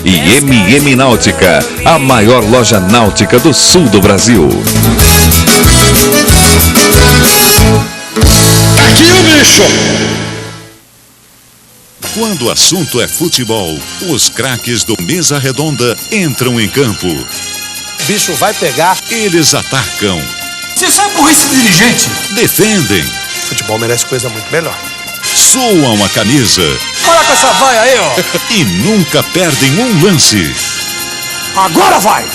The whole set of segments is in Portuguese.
e MM Náutica, a maior loja náutica do sul do Brasil. Aqui o bicho! Quando o assunto é futebol, os craques do Mesa Redonda entram em campo. Bicho vai pegar. Eles atacam. Você sabe por esse dirigente? Defendem. Futebol merece coisa muito melhor. Suam a camisa. Olha com essa vaia aí, ó. E nunca perdem um lance. Agora vai!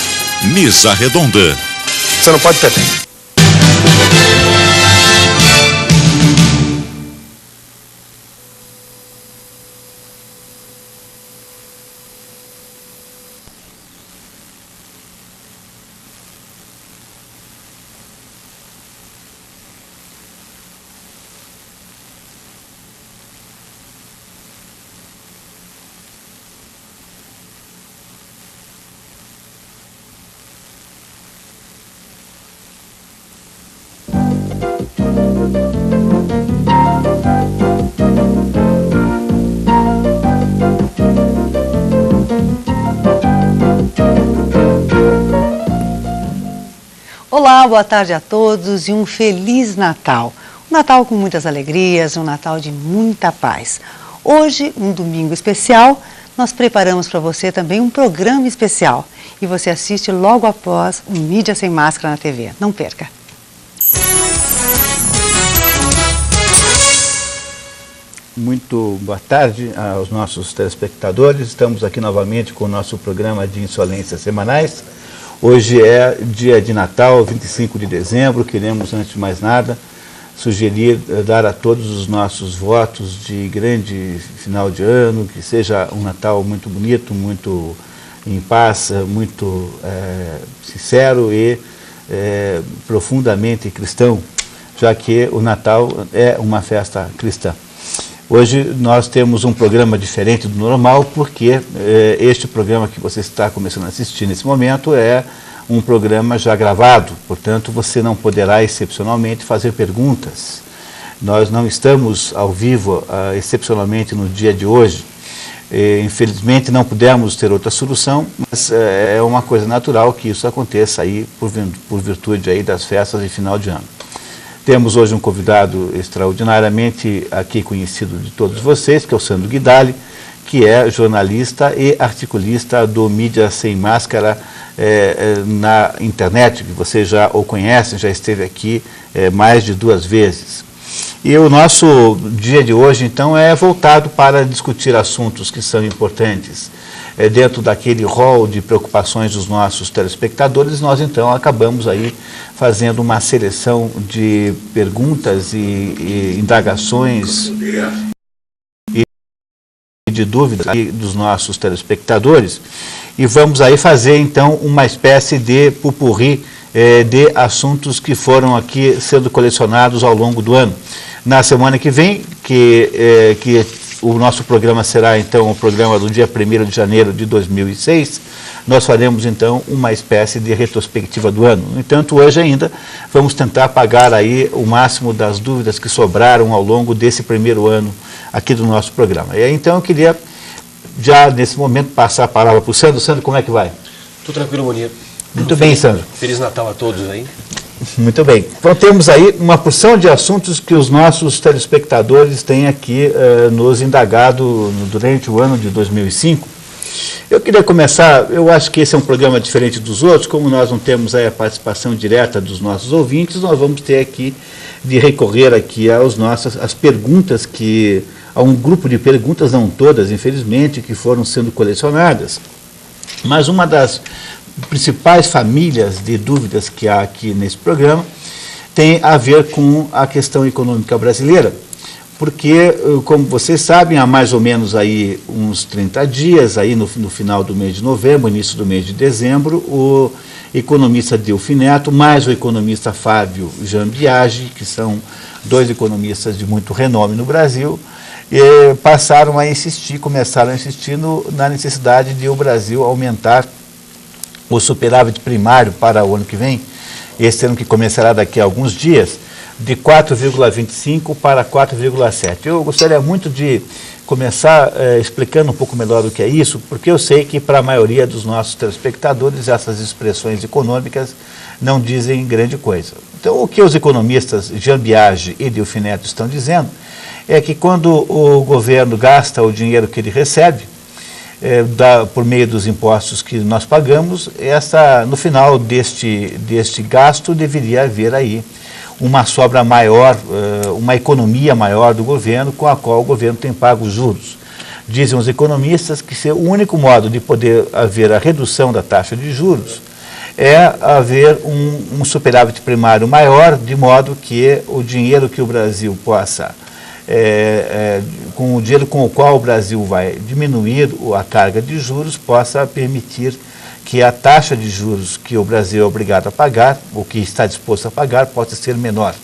Mesa Redonda. Você não pode perder. Olá, boa tarde a todos e um Feliz Natal. Um Natal com muitas alegrias, um Natal de muita paz. Hoje, um domingo especial, nós preparamos para você também um programa especial. E você assiste logo após o Mídia Sem Máscara na TV. Não perca! Muito boa tarde aos nossos telespectadores. Estamos aqui novamente com o nosso programa de insolências semanais. Hoje é dia de Natal, 25 de dezembro. Queremos, antes de mais nada, sugerir dar a todos os nossos votos de grande final de ano, que seja um Natal muito bonito, muito em paz, muito sincero e profundamente cristão, já que o Natal é uma festa cristã. Hoje nós temos um programa diferente do normal, porque este programa que você está começando a assistir nesse momento é um programa já gravado, portanto você não poderá excepcionalmente fazer perguntas. Nós não estamos ao vivo excepcionalmente no dia de hoje. Infelizmente não pudemos ter outra solução, mas é uma coisa natural que isso aconteça aí por virtude aí das festas de final de ano. Temos hoje um convidado extraordinariamente aqui conhecido de todos vocês, que é o Sandro Guidali, que é jornalista e articulista do Mídia Sem Máscara na internet, que você já o conhece, já esteve aqui mais de 2 vezes. E o nosso dia de hoje, então, é voltado para discutir assuntos que são importantes. Dentro daquele rol de preocupações dos nossos telespectadores, nós então acabamos aí fazendo uma seleção de perguntas e indagações e de dúvidas dos nossos telespectadores, e vamos aí fazer então uma espécie de pupurri de assuntos que foram aqui sendo colecionados ao longo do ano. Na semana que vem, que o nosso programa será então o programa do dia 1º de janeiro de 2006, nós faremos então uma espécie de retrospectiva do ano. No entanto, hoje ainda vamos tentar apagar aí o máximo das dúvidas que sobraram ao longo desse primeiro ano aqui do nosso programa. E aí, então eu queria já nesse momento passar a palavra para o Sandro. Sandro, como é que vai? Tudo tranquilo, Munir. Muito bem, Sandro. Feliz Natal a todos aí. Muito bem. Então temos aí uma porção de assuntos que os nossos telespectadores têm aqui nos indagado durante o ano de 2005. Eu queria começar, eu acho que esse é um programa diferente dos outros, como nós não temos aí a participação direta dos nossos ouvintes, nós vamos ter aqui de recorrer aqui às perguntas a um grupo de perguntas, não todas, infelizmente, que foram sendo colecionadas. Mas uma das principais famílias de dúvidas que há aqui nesse programa tem a ver com a questão econômica brasileira, porque, como vocês sabem, há mais ou menos aí uns 30 dias, aí no final do mês de novembro, início do mês de dezembro, o economista Delfim Neto, mais o economista Fábio Jean Biagi, que são 2 economistas de muito renome no Brasil, começaram a insistir na necessidade de o Brasil aumentar o superávit primário para o ano que vem, esse ano que começará daqui a alguns dias, de 4,25 para 4,7. Eu gostaria muito de começar explicando um pouco melhor o que é isso, porque eu sei que para a maioria dos nossos telespectadores essas expressões econômicas não dizem grande coisa. Então, o que os economistas Jean Biagi e Delfim Neto estão dizendo é que quando o governo gasta o dinheiro que ele recebe, por meio dos impostos que nós pagamos, no final deste gasto deveria haver aí uma sobra maior, uma economia maior do governo, com a qual o governo tem pago os juros. Dizem os economistas que o único modo de poder haver a redução da taxa de juros é haver um superávit primário maior, de modo que o dinheiro que o Brasil possa, com o dinheiro com o qual o Brasil vai diminuir a carga de juros, possa permitir que a taxa de juros que o Brasil é obrigado a pagar, ou que está disposto a pagar, possa ser menor.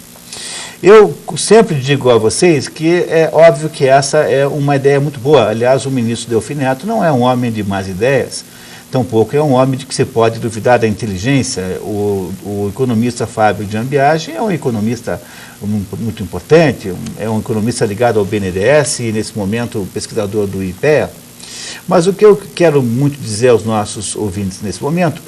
Eu sempre digo a vocês que é óbvio que essa é uma ideia muito boa. Aliás, o ministro Delfim Neto não é um homem de más ideias, tampouco é um homem de que você pode duvidar da inteligência. O economista Fábio Jean Biagi é um economista muito importante, é um economista ligado ao BNDES e, nesse momento, pesquisador do IPEA. Mas o que eu quero muito dizer aos nossos ouvintes nesse momento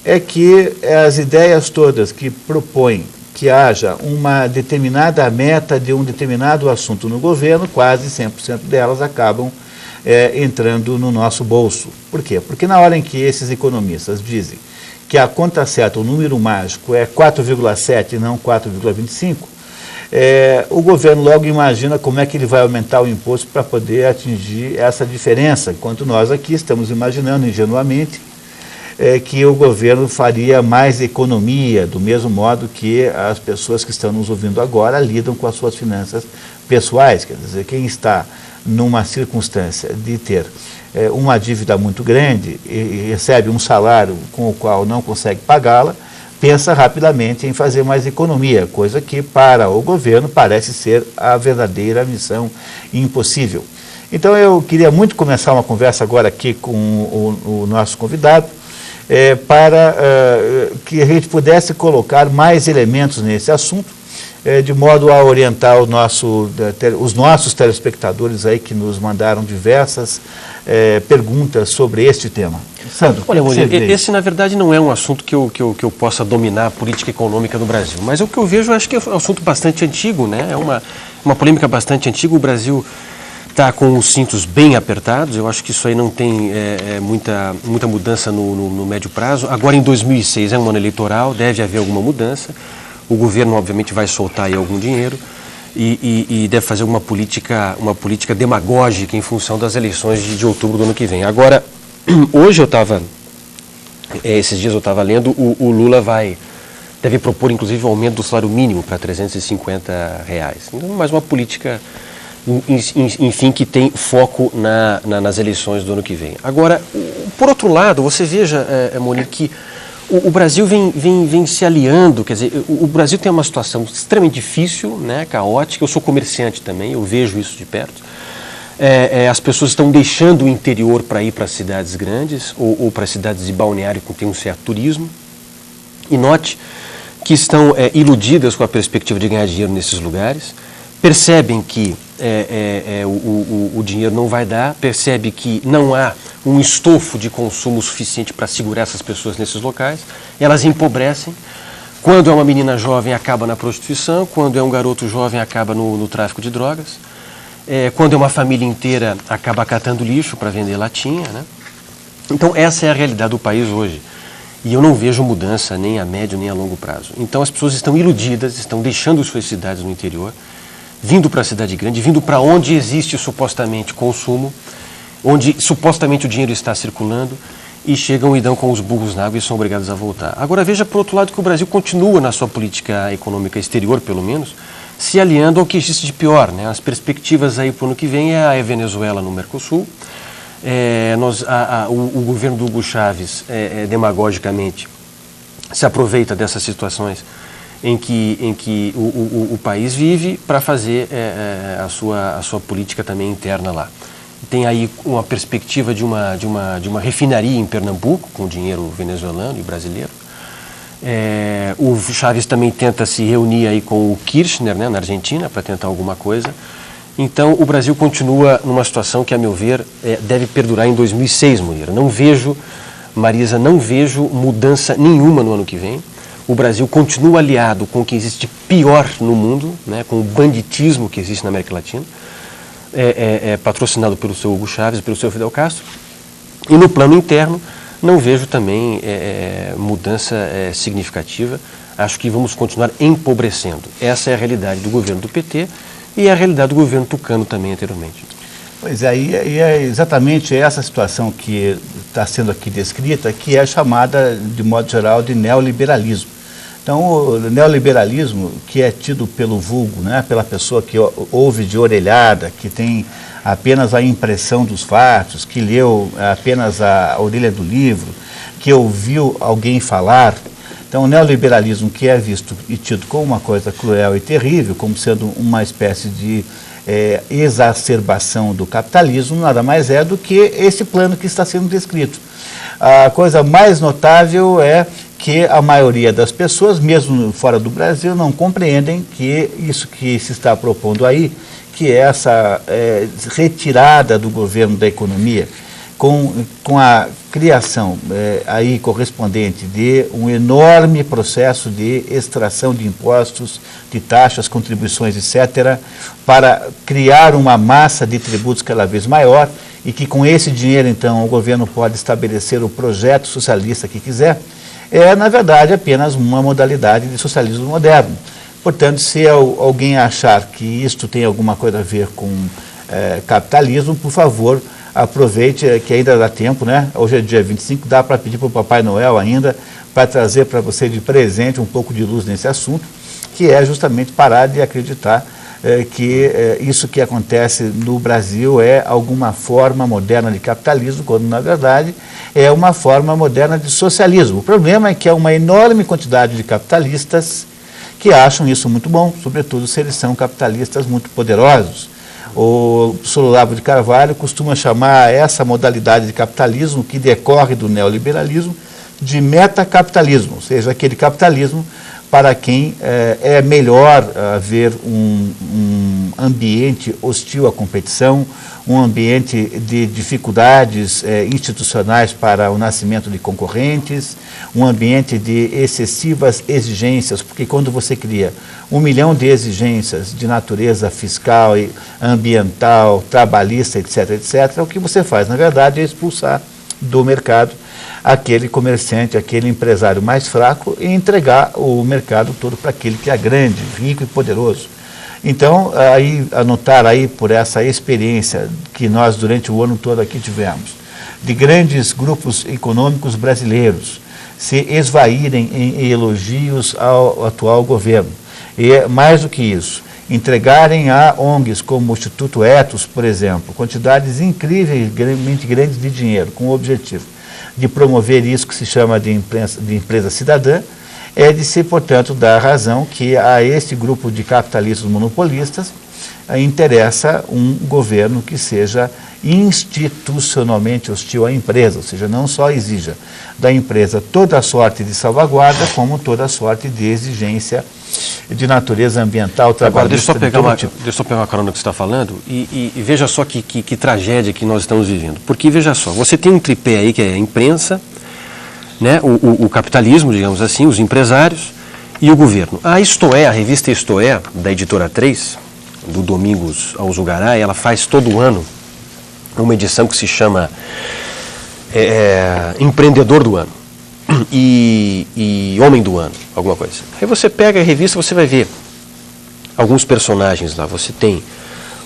é que as ideias todas que propõem que haja uma determinada meta de um determinado assunto no governo, quase 100% delas acabam entrando no nosso bolso. Por quê? Porque na hora em que esses economistas dizem que a conta certa, o número mágico, é 4,7 e não 4,25, o governo logo imagina como é que ele vai aumentar o imposto para poder atingir essa diferença, enquanto nós aqui estamos imaginando ingenuamente que o governo faria mais economia, do mesmo modo que as pessoas que estão nos ouvindo agora lidam com as suas finanças pessoais. Quer dizer, quem está numa circunstância de ter uma dívida muito grande e recebe um salário com o qual não consegue pagá-la, pensa rapidamente em fazer mais economia, coisa que para o governo parece ser a verdadeira missão impossível. Então eu queria muito começar uma conversa agora aqui com o nosso convidado, para que a gente pudesse colocar mais elementos nesse assunto, de modo a orientar os nossos telespectadores aí que nos mandaram diversas perguntas sobre este tema. Sandro, olha, Morir, esse na verdade não é um assunto que eu possa dominar a política econômica no Brasil, mas o que eu vejo, acho que é um assunto bastante antigo, né? É uma polêmica bastante antiga. O Brasil está com os cintos bem apertados. Eu acho que isso aí não tem muita mudança no médio prazo. Agora, em 2006, é um ano eleitoral, deve haver alguma mudança. O governo, obviamente, vai soltar aí algum dinheiro e deve fazer uma política demagógica em função das eleições de outubro do ano que vem. Agora, hoje esses dias eu estava lendo, o Lula deve propor, inclusive, o aumento do salário mínimo para R$350. Então, mais uma política, enfim, que tem foco nas eleições do ano que vem. Agora, por outro lado, você veja, Morir, que o Brasil vem se aliando. Quer dizer, o Brasil tem uma situação extremamente difícil, né, caótica. Eu sou comerciante também, eu vejo isso de perto. As pessoas estão deixando o interior para ir para as cidades grandes ou para as cidades de balneário que tem um certo turismo. E note que estão iludidas com a perspectiva de ganhar dinheiro nesses lugares, percebem que o dinheiro não vai dar, percebe que não há um estofo de consumo suficiente para segurar essas pessoas nesses locais, elas empobrecem. Quando é uma menina jovem, acaba na prostituição, quando é um garoto jovem, acaba no tráfico de drogas, quando é uma família inteira, acaba catando lixo para vender latinha, né? Então essa é a realidade do país hoje. E eu não vejo mudança nem a médio nem a longo prazo. Então as pessoas estão iludidas, estão deixando suas cidades no interior, vindo para a cidade grande, vindo para onde existe supostamente consumo, onde supostamente o dinheiro está circulando, e chegam e dão com os burros na água e são obrigados a voltar. Agora veja, por outro lado, que o Brasil continua na sua política econômica exterior, pelo menos, se aliando ao que existe de pior, né? As perspectivas aí para o ano que vem é a Venezuela no Mercosul. O governo do Hugo Chávez, demagogicamente, se aproveita dessas situações em que o país vive para fazer a sua política também interna lá. Tem aí uma perspectiva de uma refinaria em Pernambuco, com dinheiro venezuelano e brasileiro. O Chávez também tenta se reunir aí com o Kirchner, né, na Argentina, para tentar alguma coisa. Então, o Brasil continua numa situação que, a meu ver, deve perdurar em 2006, Moreira. Não vejo, Marisa, não vejo mudança nenhuma no ano que vem. O Brasil continua aliado com o que existe pior no mundo, né, com o banditismo que existe na América Latina, patrocinado pelo seu Hugo Chávez, pelo seu Fidel Castro. E no plano interno, não vejo também mudança significativa. Acho que vamos continuar empobrecendo. Essa é a realidade do governo do PT e a realidade do governo tucano também anteriormente. Pois é, e é exatamente essa situação que está sendo aqui descrita, que é chamada, de modo geral, de neoliberalismo. Então, o neoliberalismo, que é tido pelo vulgo, né, pela pessoa que ouve de orelhada, que tem apenas a impressão dos fatos, que leu apenas a orelha do livro, que ouviu alguém falar. Então, o neoliberalismo, que é visto e tido como uma coisa cruel e terrível, como sendo uma espécie de exacerbação do capitalismo, nada mais é do que esse plano que está sendo descrito. A coisa mais notável é que a maioria das pessoas, mesmo fora do Brasil, não compreendem que isso que se está propondo aí, que é essa retirada do governo da economia, com a criação aí correspondente de um enorme processo de extração de impostos, de taxas, contribuições, etc., para criar uma massa de tributos cada vez maior e que com esse dinheiro, então, o governo pode estabelecer o projeto socialista que quiser, na verdade, apenas uma modalidade de socialismo moderno. Portanto, se alguém achar que isto tem alguma coisa a ver com capitalismo, por favor, aproveite que ainda dá tempo, né? Hoje é dia 25, dá para pedir para o Papai Noel ainda, para trazer para você de presente um pouco de luz nesse assunto, que é justamente parar de acreditar que isso que acontece no Brasil é alguma forma moderna de capitalismo, quando na verdade é uma forma moderna de socialismo. O problema é que há uma enorme quantidade de capitalistas que acham isso muito bom, sobretudo se eles são capitalistas muito poderosos. O professor Olavo de Carvalho costuma chamar essa modalidade de capitalismo que decorre do neoliberalismo de metacapitalismo, ou seja, aquele capitalismo para quem é melhor haver um ambiente hostil à competição, um ambiente de dificuldades institucionais para o nascimento de concorrentes, um ambiente de excessivas exigências, porque quando você cria 1 milhão de exigências de natureza fiscal, ambiental, trabalhista, etc., etc., o que você faz, na verdade, é expulsar do mercado aquele comerciante, aquele empresário mais fraco e entregar o mercado todo para aquele que é grande, rico e poderoso. Então, anotar aí por essa experiência que nós durante o ano todo aqui tivemos, de grandes grupos econômicos brasileiros se esvaírem em elogios ao atual governo. E mais do que isso, entregarem a ONGs como o Instituto Ethos, por exemplo, quantidades incrivelmente grandes de dinheiro, com o objetivo de promover isso que se chama de empresa cidadã, é de se, portanto, dar razão que a este grupo de capitalistas monopolistas interessa um governo que seja institucionalmente hostil à empresa, ou seja, não só exija da empresa toda a sorte de salvaguarda, como toda a sorte de exigência de natureza ambiental, trabalhista. Agora, deixa eu só pegar uma carona que você está falando e veja só que tragédia que nós estamos vivendo. Porque, veja só, você tem um tripé aí que é a imprensa, né, o capitalismo, digamos assim, os empresários e o governo. A Isto É, a revista Isto É, da Editora 3, do Domingos Alzugaray, ela faz todo ano uma edição que se chama Empreendedor do Ano e Homem do Ano, alguma coisa. Aí você pega a revista, você vai ver alguns personagens lá. Você tem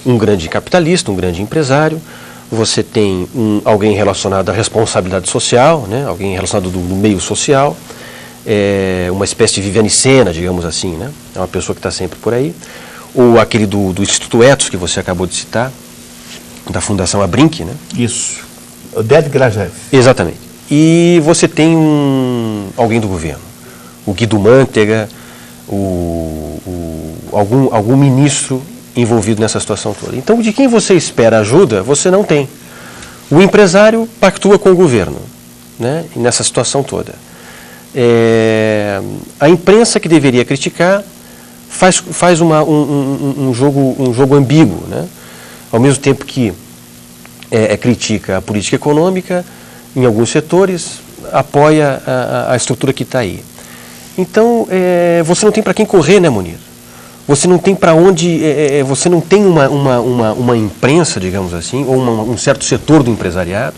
um grande capitalista, um grande empresário, você tem alguém relacionado à responsabilidade social, né? Alguém relacionado no meio social, uma espécie de Viviane Sena, digamos assim, né? É uma pessoa que está sempre por aí. Ou aquele do Instituto Ethos, que você acabou de citar, da Fundação Abrinq, né? Isso, o Oded Grajew. Exatamente. E você tem alguém do governo, o Guido Mantega, algum ministro envolvido nessa situação toda. Então, de quem você espera ajuda, você não tem. O empresário pactua com o governo, né, nessa situação toda. A imprensa, que deveria criticar, faz um jogo ambíguo, né? Ao mesmo tempo que critica a política econômica, em alguns setores, apoia a estrutura que está aí. Então, você não tem para quem correr, né, Munir? Você não tem para onde, você não tem uma imprensa, digamos assim, ou um certo setor do empresariado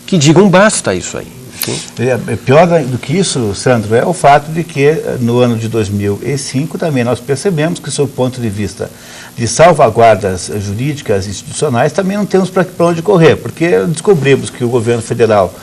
que diga basta a isso aí. Pior do que isso, Sandro, é o fato de que no ano de 2005 também nós percebemos que, sob o ponto de vista de salvaguardas jurídicas e institucionais, também não temos para onde correr, porque descobrimos que o governo federal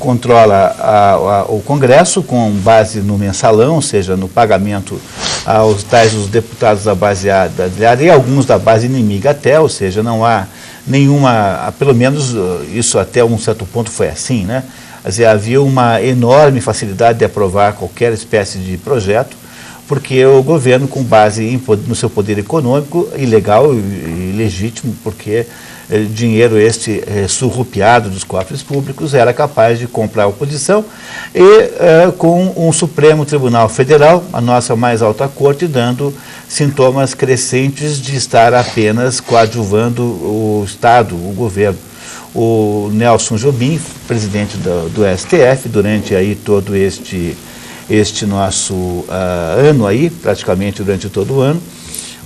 controla o Congresso com base no mensalão, ou seja, no pagamento aos tais os deputados da base aliada e alguns da base inimiga até, ou seja, não há nenhuma, pelo menos isso até um certo ponto foi assim, né? Quer dizer, havia uma enorme facilidade de aprovar qualquer espécie de projeto, porque o governo, com base no seu poder econômico, ilegal e legítimo, porque dinheiro surrupiado dos cofres públicos, era capaz de comprar a oposição e com um Supremo Tribunal Federal, a nossa mais alta corte, dando sintomas crescentes de estar apenas coadjuvando o Estado, o governo. O Nelson Jobim, presidente do STF, durante aí todo este nosso ano aí, praticamente durante todo o ano,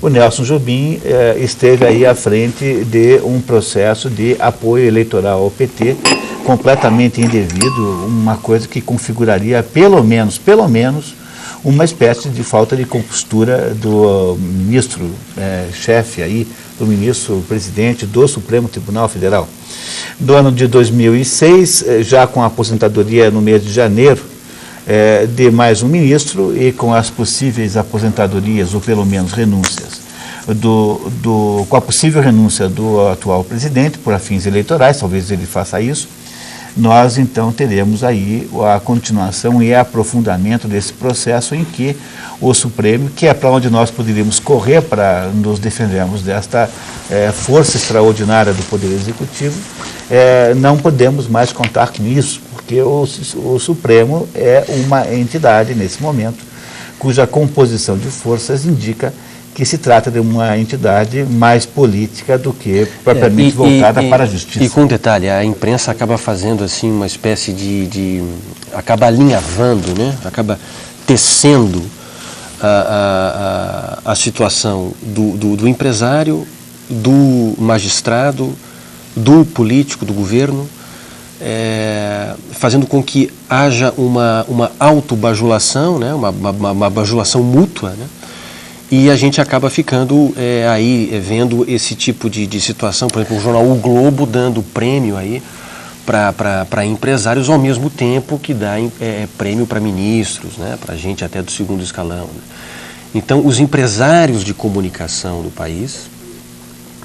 o Nelson Jobim esteve aí à frente de um processo de apoio eleitoral ao PT, completamente indevido, uma coisa que configuraria pelo menos, uma espécie de falta de compostura do ministro, chefe aí, do ministro presidente do Supremo Tribunal Federal. No ano de 2006, já com a aposentadoria no mês de janeiro, de mais um ministro e com as possíveis aposentadorias, ou pelo menos renúncias, com a possível renúncia do atual presidente por fins eleitorais, talvez ele faça isso, nós então teremos aí a continuação e aprofundamento desse processo em que o Supremo, que é para onde nós poderíamos correr para nos defendermos desta força extraordinária do Poder Executivo, não podemos mais contar com isso, porque o Supremo é uma entidade, nesse momento, cuja composição de forças indica que se trata de uma entidade mais política do que propriamente voltada para a justiça. E com um detalhe, a imprensa acaba fazendo assim uma espécie acaba alinhavando, né? Acaba tecendo a situação do empresário, do magistrado, do político, do governo, fazendo com que haja uma autobajulação, né? uma bajulação mútua, né? E a gente acaba ficando vendo esse tipo de situação, por exemplo, o jornal O Globo dando prêmio aí para empresários, ao mesmo tempo que dá prêmio para ministros, né, para gente até do segundo escalão. Né. Então, os empresários de comunicação do país,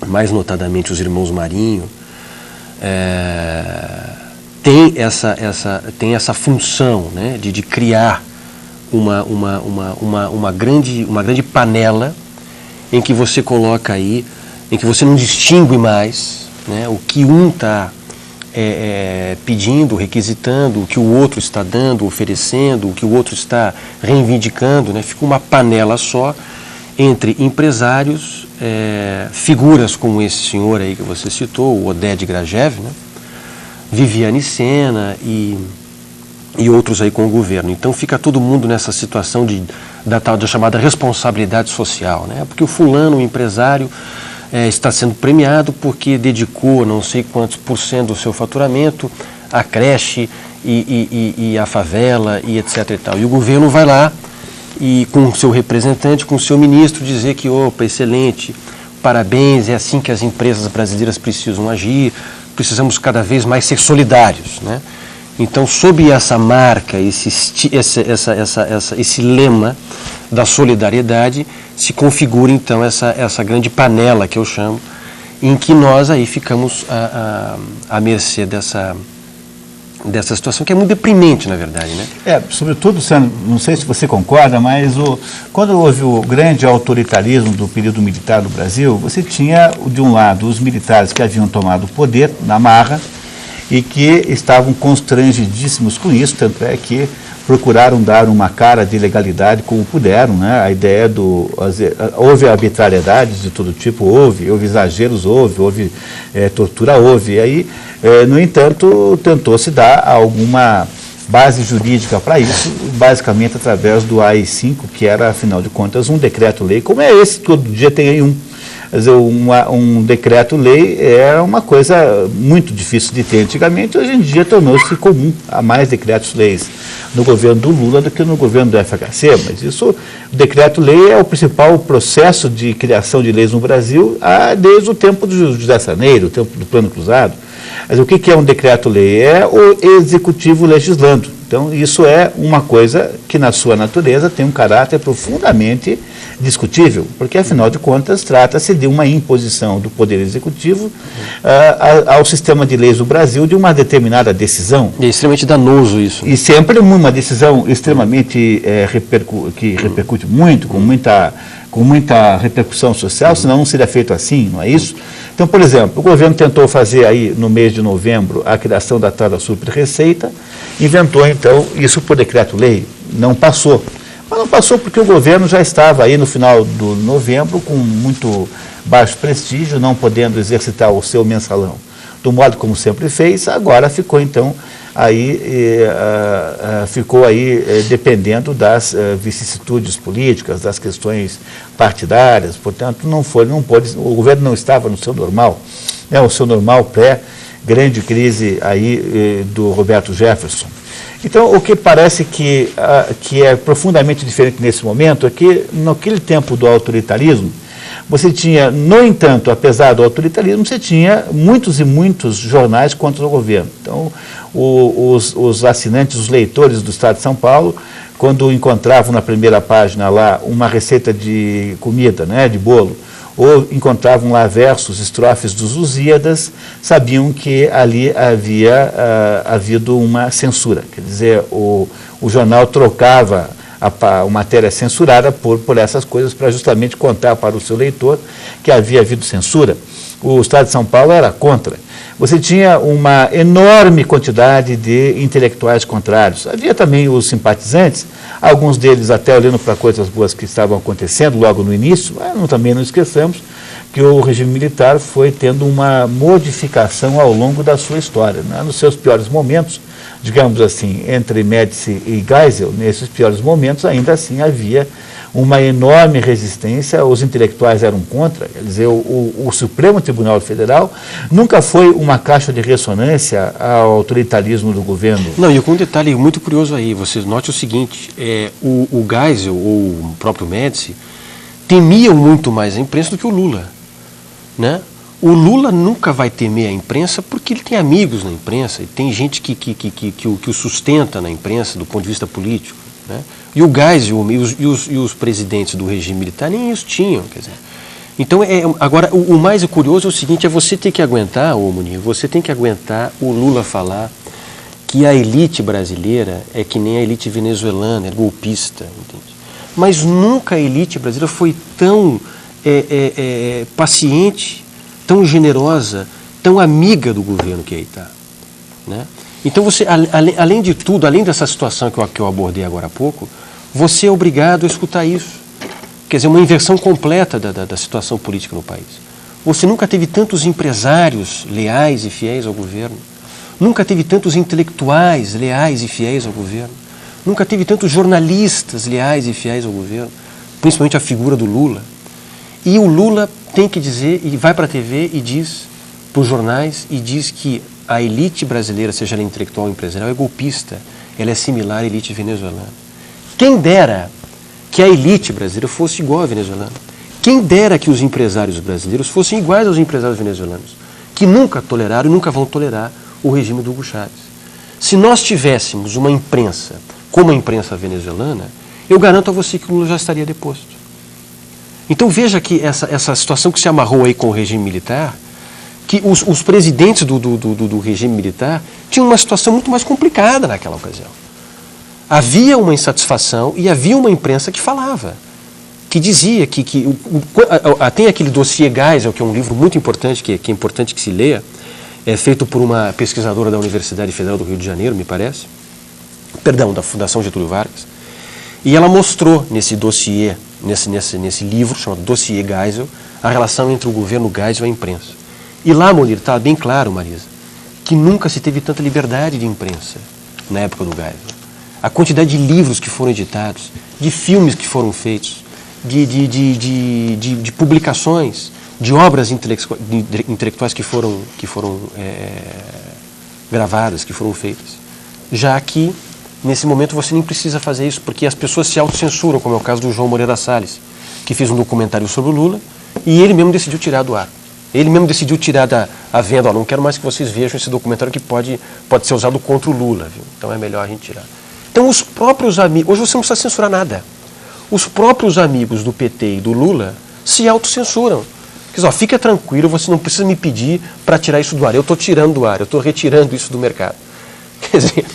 mais notadamente os irmãos Marinho, tem essa função, né, de criar uma grande panela em que você coloca aí, em que você não distingue mais, né, o que um está pedindo, requisitando, o que o outro está dando, oferecendo, o que o outro está reivindicando, né, fica uma panela só entre empresários, figuras como esse senhor aí que você citou, o Oded Grajew, né, Viviane Sena e outros aí com o governo. Então fica todo mundo nessa situação da chamada responsabilidade social, né? Porque o fulano, o empresário, está sendo premiado porque dedicou não sei quantos % do seu faturamento à creche e à favela e etc. e tal. E o governo vai lá e com o seu representante, com o seu ministro, dizer que, opa, excelente, parabéns, é assim que as empresas brasileiras precisam agir, precisamos cada vez mais ser solidários, né? Então, sob essa marca, esse lema da solidariedade, se configura, então, essa grande panela, que eu chamo, em que nós aí ficamos à mercê dessa situação, que é muito deprimente, na verdade, né? Sobretudo, Sandro, não sei se você concorda, mas quando houve o grande autoritarismo do período militar no Brasil, você tinha, de um lado, os militares que haviam tomado o poder na marra, e que estavam constrangidíssimos com isso, tanto é que procuraram dar uma cara de legalidade como puderam, né? A ideia houve arbitrariedades de todo tipo, houve exageros, houve tortura, houve. E aí, no entanto, tentou-se dar alguma base jurídica para isso, basicamente através do AI-5, que era, afinal de contas, um decreto-lei, como é esse, todo dia tem aí um. Quer dizer, um decreto-lei é uma coisa muito difícil de ter antigamente, hoje em dia tornou-se comum. Há mais decretos-leis no governo do Lula do que no governo do FHC, mas isso, o decreto-lei é o principal processo de criação de leis no Brasil desde o tempo do José Sarney, o tempo do Plano Cruzado. Mas o que é um decreto-lei? É o executivo legislando. Então, isso é uma coisa que, na sua natureza, tem um caráter profundamente discutível, porque, afinal de contas, trata-se de uma imposição do Poder Executivo ao sistema de leis do Brasil de uma determinada decisão. E é extremamente danoso isso. E sempre uma decisão extremamente que repercute muito, com muita repercussão social, senão não seria feito assim, não é isso? Então, por exemplo, o governo tentou fazer aí, no mês de novembro, a criação da tal da super-receita, inventou, então, isso por decreto-lei, não passou. Mas não passou porque o governo já estava aí no final do novembro com muito baixo prestígio, não podendo exercitar o seu mensalão do modo como sempre fez, agora ficou então aí, dependendo das vicissitudes políticas, das questões partidárias, portanto o governo não estava no seu normal, o seu normal pré-grande crise aí do Roberto Jefferson. Então, o que parece que é profundamente diferente nesse momento é que, naquele tempo do autoritarismo, você tinha, no entanto, apesar do autoritarismo, você tinha muitos e muitos jornais contra o governo. Então, os assinantes, os leitores do Estado de São Paulo, quando encontravam na primeira página lá uma receita de comida, né, de bolo, ou encontravam lá versos, estrofes dos Lusíadas, sabiam que ali havia havido uma censura. Quer dizer, o jornal trocava a matéria censurada por essas coisas para justamente contar para o seu leitor que havia havido censura. O Estado de São Paulo era contra. Você tinha uma enorme quantidade de intelectuais contrários. Havia também os simpatizantes, alguns deles até olhando para coisas boas que estavam acontecendo logo no início, mas também não esqueçamos que o regime militar foi tendo uma modificação ao longo da sua história, né? Nos seus piores momentos, digamos assim, entre Médici e Geisel, nesses piores momentos, ainda assim havia uma enorme resistência, os intelectuais eram contra, quer dizer, o Supremo Tribunal Federal nunca foi uma caixa de ressonância ao autoritarismo do governo. Não, e com um detalhe muito curioso aí, você note o seguinte, o Geisel ou o próprio Médici temiam muito mais a imprensa do que o Lula, né? O Lula nunca vai temer a imprensa porque ele tem amigos na imprensa, e tem gente que o sustenta na imprensa do ponto de vista político, né? E o Geisel e os presidentes do regime militar nem isso tinham, quer dizer. Então, agora, o mais curioso é o seguinte, você ter que aguentar, Munir, você tem que aguentar o Lula falar que a elite brasileira é que nem a elite venezuelana, é golpista, entende? Mas nunca a elite brasileira foi tão paciente, tão generosa, tão amiga do governo que aí está, né? Então, você, além de tudo, além dessa situação que eu abordei agora há pouco, você é obrigado a escutar isso. Quer dizer, uma inversão completa da situação política no país. Você nunca teve tantos empresários leais e fiéis ao governo. Nunca teve tantos intelectuais leais e fiéis ao governo. Nunca teve tantos jornalistas leais e fiéis ao governo, principalmente a figura do Lula. E o Lula tem que dizer, e vai para a TV e diz para os jornais, e diz que a elite brasileira, seja ela intelectual ou empresarial, é golpista. Ela é similar à elite venezuelana. Quem dera que a elite brasileira fosse igual à venezuelana. Quem dera que os empresários brasileiros fossem iguais aos empresários venezuelanos, que nunca toleraram e nunca vão tolerar o regime do Hugo Chávez. Se nós tivéssemos uma imprensa como a imprensa venezuelana, eu garanto a você que o Lula já estaria deposto. Então veja que essa situação que se amarrou aí com o regime militar, que os presidentes do regime militar tinham uma situação muito mais complicada naquela ocasião. Havia uma insatisfação e havia uma imprensa que falava, que dizia tem aquele dossiê Geisel, que é um livro muito importante, que é importante que se leia, feito por uma pesquisadora da Universidade Federal do Rio de Janeiro, me parece, perdão, da Fundação Getúlio Vargas, e ela mostrou nesse dossiê, nesse livro chamado Dossiê Geisel, a relação entre o governo Geisel e a imprensa. E lá, Mounir, está bem claro, Marisa, que nunca se teve tanta liberdade de imprensa na época do Geisel. A quantidade de livros que foram editados, de filmes que foram feitos, de publicações, de obras intelectuais que foram gravadas, que foram feitas. Já que, nesse momento, você nem precisa fazer isso, porque as pessoas se autocensuram, como é o caso do João Moreira Salles, que fez um documentário sobre o Lula, e ele mesmo decidiu tirar do ar. Ele mesmo decidiu tirar da venda, ó, não quero mais que vocês vejam esse documentário que pode ser usado contra o Lula, viu? Então é melhor a gente tirar. Então os próprios amigos, hoje você não precisa censurar nada, os próprios amigos do PT e do Lula se autocensuram. Quer dizer, ó, fica tranquilo, você não precisa me pedir para tirar isso do ar, eu estou tirando do ar, eu estou retirando isso do mercado. Quer dizer,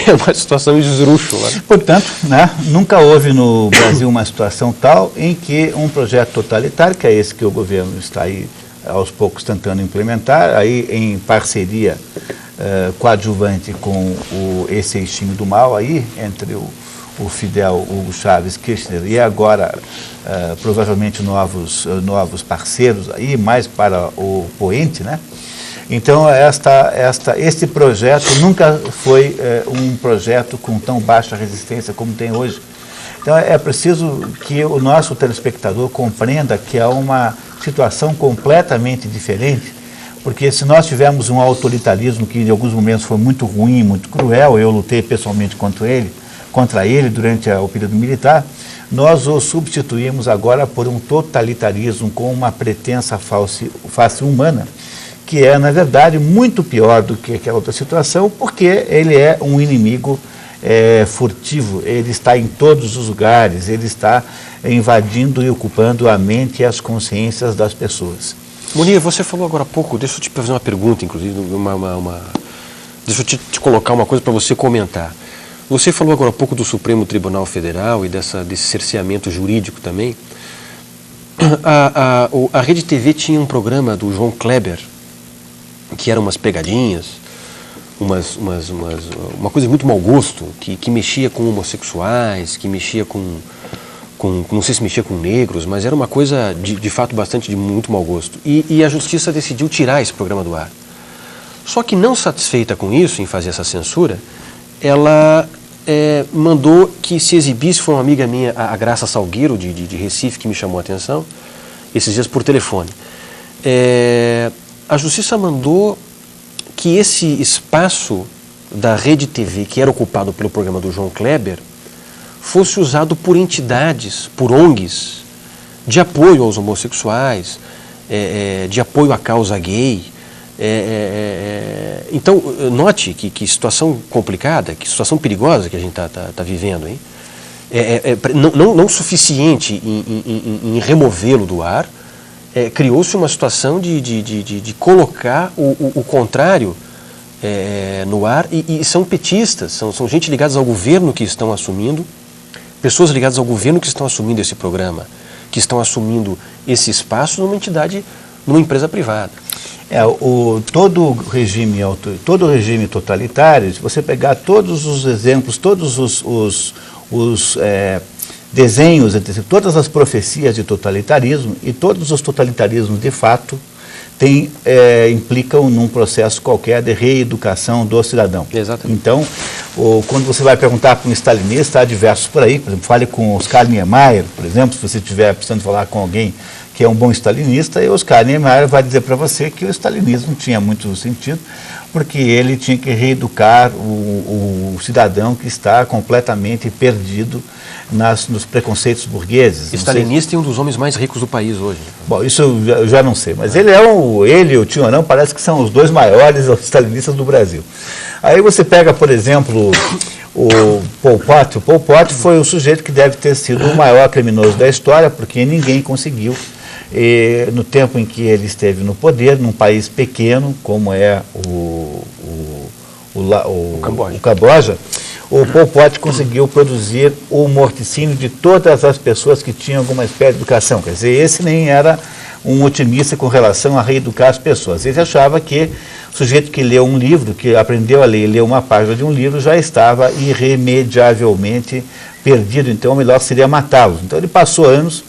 é uma situação esdrúxula. Portanto, né, nunca houve no Brasil uma situação tal em que um projeto totalitário, que é esse que o governo está aí aos poucos tentando implementar, aí em parceria coadjuvante com esse eixinho do mal aí, entre o Fidel, Hugo Chávez, Kirchner e agora provavelmente novos parceiros aí, mais para o poente, né? Então este projeto nunca foi um projeto com tão baixa resistência como tem hoje. Então é preciso que o nosso telespectador compreenda que é uma situação completamente diferente, porque se nós tivermos um autoritarismo que em alguns momentos foi muito ruim, muito cruel, eu lutei pessoalmente contra ele durante o período militar, nós o substituímos agora por um totalitarismo com uma pretensa face humana, que é, na verdade, muito pior do que aquela outra situação, porque ele é um inimigo furtivo, ele está em todos os lugares, ele está invadindo e ocupando a mente e as consciências das pessoas. Mounir, você falou agora há pouco, deixa eu te fazer uma pergunta, inclusive, deixa eu te colocar uma coisa para você comentar. Você falou agora há pouco do Supremo Tribunal Federal e desse cerceamento jurídico também. A Rede TV tinha um programa do João Kleber, que eram umas pegadinhas, uma coisa de muito mau gosto, que mexia com homossexuais, que mexia com não sei se mexia com negros, mas era uma coisa de fato de muito mau gosto. E a Justiça decidiu tirar esse programa do ar. Só que não satisfeita com isso, em fazer essa censura, ela mandou que se exibisse, foi uma amiga minha, a Graça Salgueiro, de Recife, que me chamou a atenção, esses dias por telefone. A Justiça mandou que esse espaço da Rede TV, que era ocupado pelo programa do João Kleber, fosse usado por entidades, por ONGs, de apoio aos homossexuais, de apoio à causa gay. Então, note que situação complicada, que situação perigosa que a gente está vivendo, hein? Não suficiente em removê-lo do ar, criou-se uma situação de colocar o contrário no ar, e são petistas, são gente ligadas ao governo que estão assumindo, pessoas ligadas ao governo que estão assumindo esse programa, que estão assumindo esse espaço numa entidade, numa empresa privada. Todo regime totalitário, se você pegar todos os exemplos, todos os desenhos, todas as profecias de totalitarismo e todos os totalitarismos de fato implicam num processo qualquer de reeducação do cidadão. Exatamente. Então, quando você vai perguntar para um stalinista, há diversos por aí, por exemplo, fale com Oscar Niemeyer, por exemplo, se você estiver precisando falar com alguém que é um bom stalinista, e Oscar Niemeyer vai dizer para você que o stalinismo tinha muito sentido, porque ele tinha que reeducar o cidadão que está completamente perdido nos preconceitos burgueses. Stalinista é um dos homens mais ricos do país hoje. Bom, isso eu já não sei, mas ele e o Tio Anão parece que são os dois maiores stalinistas do Brasil. Aí você pega, por exemplo, o Pol Pot. O Pol Pot foi o sujeito que deve ter sido o maior criminoso da história, porque ninguém conseguiu, no tempo em que ele esteve no poder, num país pequeno, como é o Camboja, o Pol Pot conseguiu produzir o morticínio de todas as pessoas que tinham alguma espécie de educação. Quer dizer, esse nem era um otimista com relação a reeducar as pessoas. Ele achava que o sujeito que leu um livro, que aprendeu a ler e leu uma página de um livro, já estava irremediavelmente perdido, então o melhor seria matá-los. Então ele passou anos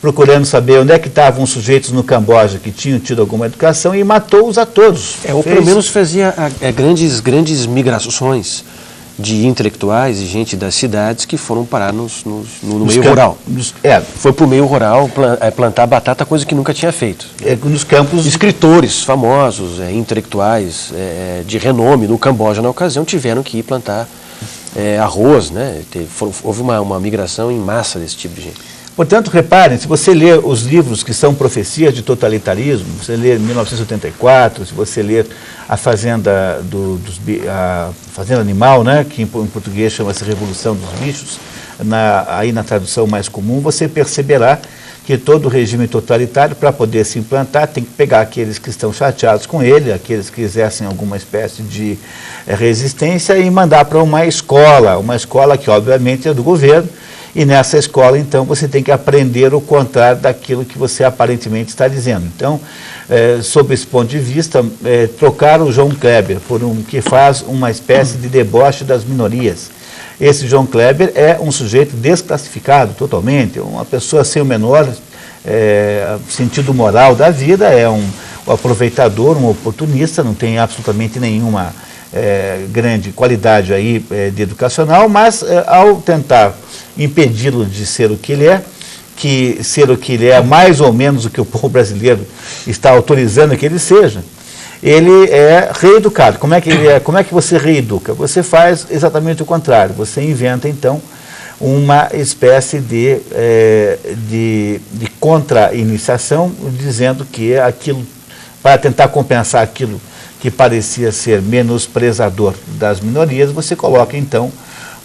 procurando saber onde é que estavam os sujeitos no Camboja que tinham tido alguma educação e matou-os a todos. Ou pelo menos fazia grandes migrações de intelectuais e gente das cidades que foram parar no meio rural. Foi para o meio rural plantar batata, coisa que nunca tinha feito. Nos campos... Escritores famosos, intelectuais de renome no Camboja na ocasião tiveram que ir plantar arroz, né? Houve uma migração em massa desse tipo de gente. Portanto, reparem, se você ler os livros que são profecias de totalitarismo, você ler 1984, se você ler A Fazenda, a Fazenda Animal, né, que em português chama-se Revolução dos Bichos, aí na tradução mais comum, você perceberá que todo regime totalitário, para poder se implantar, tem que pegar aqueles que estão chateados com ele, aqueles que exercem alguma espécie de resistência e mandar para uma escola que obviamente é do governo. E nessa escola, então, você tem que aprender o contrário daquilo que você aparentemente está dizendo. Então, sob esse ponto de vista, trocar o João Kleber por que faz uma espécie de deboche das minorias. Esse João Kleber é um sujeito desclassificado totalmente, uma pessoa sem o menor sentido moral da vida, é um aproveitador, um oportunista, não tem absolutamente nenhuma grande qualidade aí de educacional, mas ao tentar impedi-lo de ser o que ele é, que ser o que ele é mais ou menos o que o povo brasileiro está autorizando que ele seja, ele é reeducado. Como é que ele é? Como é que você reeduca? Você faz exatamente o contrário. Você inventa, então, uma espécie de contra-iniciação, dizendo que aquilo, para tentar compensar aquilo que parecia ser menosprezador das minorias, você coloca, então,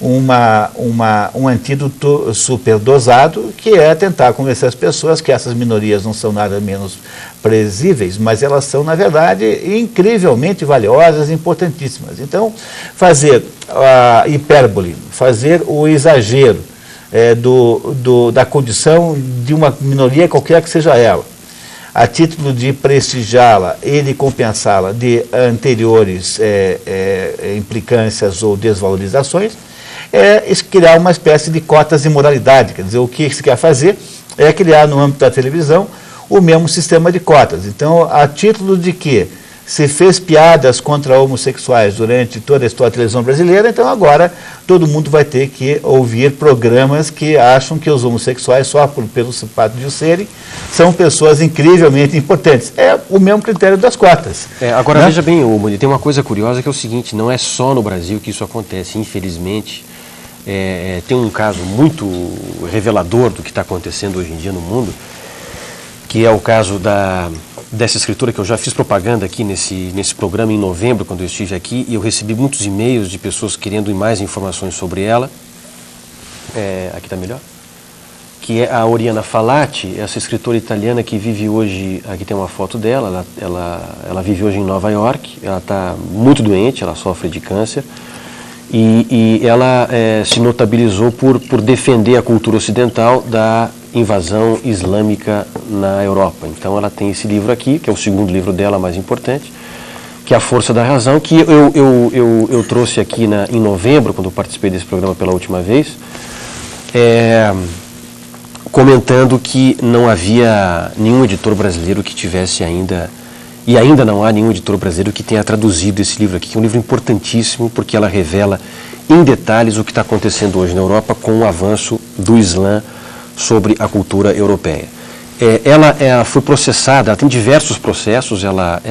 um antídoto superdosado, que é tentar convencer as pessoas que essas minorias não são nada menos prezíveis, mas elas são, na verdade, incrivelmente valiosas e importantíssimas. Então, fazer a hipérbole, fazer o exagero da condição de uma minoria qualquer que seja ela, a título de prestigiá-la e de compensá-la de anteriores implicâncias ou desvalorizações, criar uma espécie de cotas de moralidade. Quer dizer, o que se quer fazer é criar no âmbito da televisão o mesmo sistema de cotas. Então, a título de que se fez piadas contra homossexuais durante toda a história da televisão brasileira, então agora todo mundo vai ter que ouvir programas que acham que os homossexuais, só pelo fato de o serem, são pessoas incrivelmente importantes. É o mesmo critério das cotas. Agora, né? Veja bem, Muni, tem uma coisa curiosa que é o seguinte, não é só no Brasil que isso acontece, infelizmente. Tem um caso muito revelador do que está acontecendo hoje em dia no mundo, que é o caso dessa escritora que eu já fiz propaganda aqui nesse programa em novembro, quando eu estive aqui, e eu recebi muitos e-mails de pessoas querendo mais informações sobre ela. Aqui está melhor? Que é a Oriana Fallaci, essa escritora italiana que vive hoje, aqui tem uma foto dela, ela vive hoje em Nova York, ela está muito doente, ela sofre de câncer, e ela se notabilizou por defender a cultura ocidental da invasão islâmica na Europa. Então ela tem esse livro aqui, que é o segundo livro dela, mais importante, que é A Força da Razão, que eu trouxe aqui em novembro, quando eu participei desse programa pela última vez, comentando que não havia nenhum editor brasileiro que tivesse ainda, e ainda não há nenhum editor brasileiro que tenha traduzido esse livro aqui, que é um livro importantíssimo, porque ela revela em detalhes o que está acontecendo hoje na Europa com o avanço do Islã sobre a cultura europeia. Ela foi processada, ela tem diversos processos, ela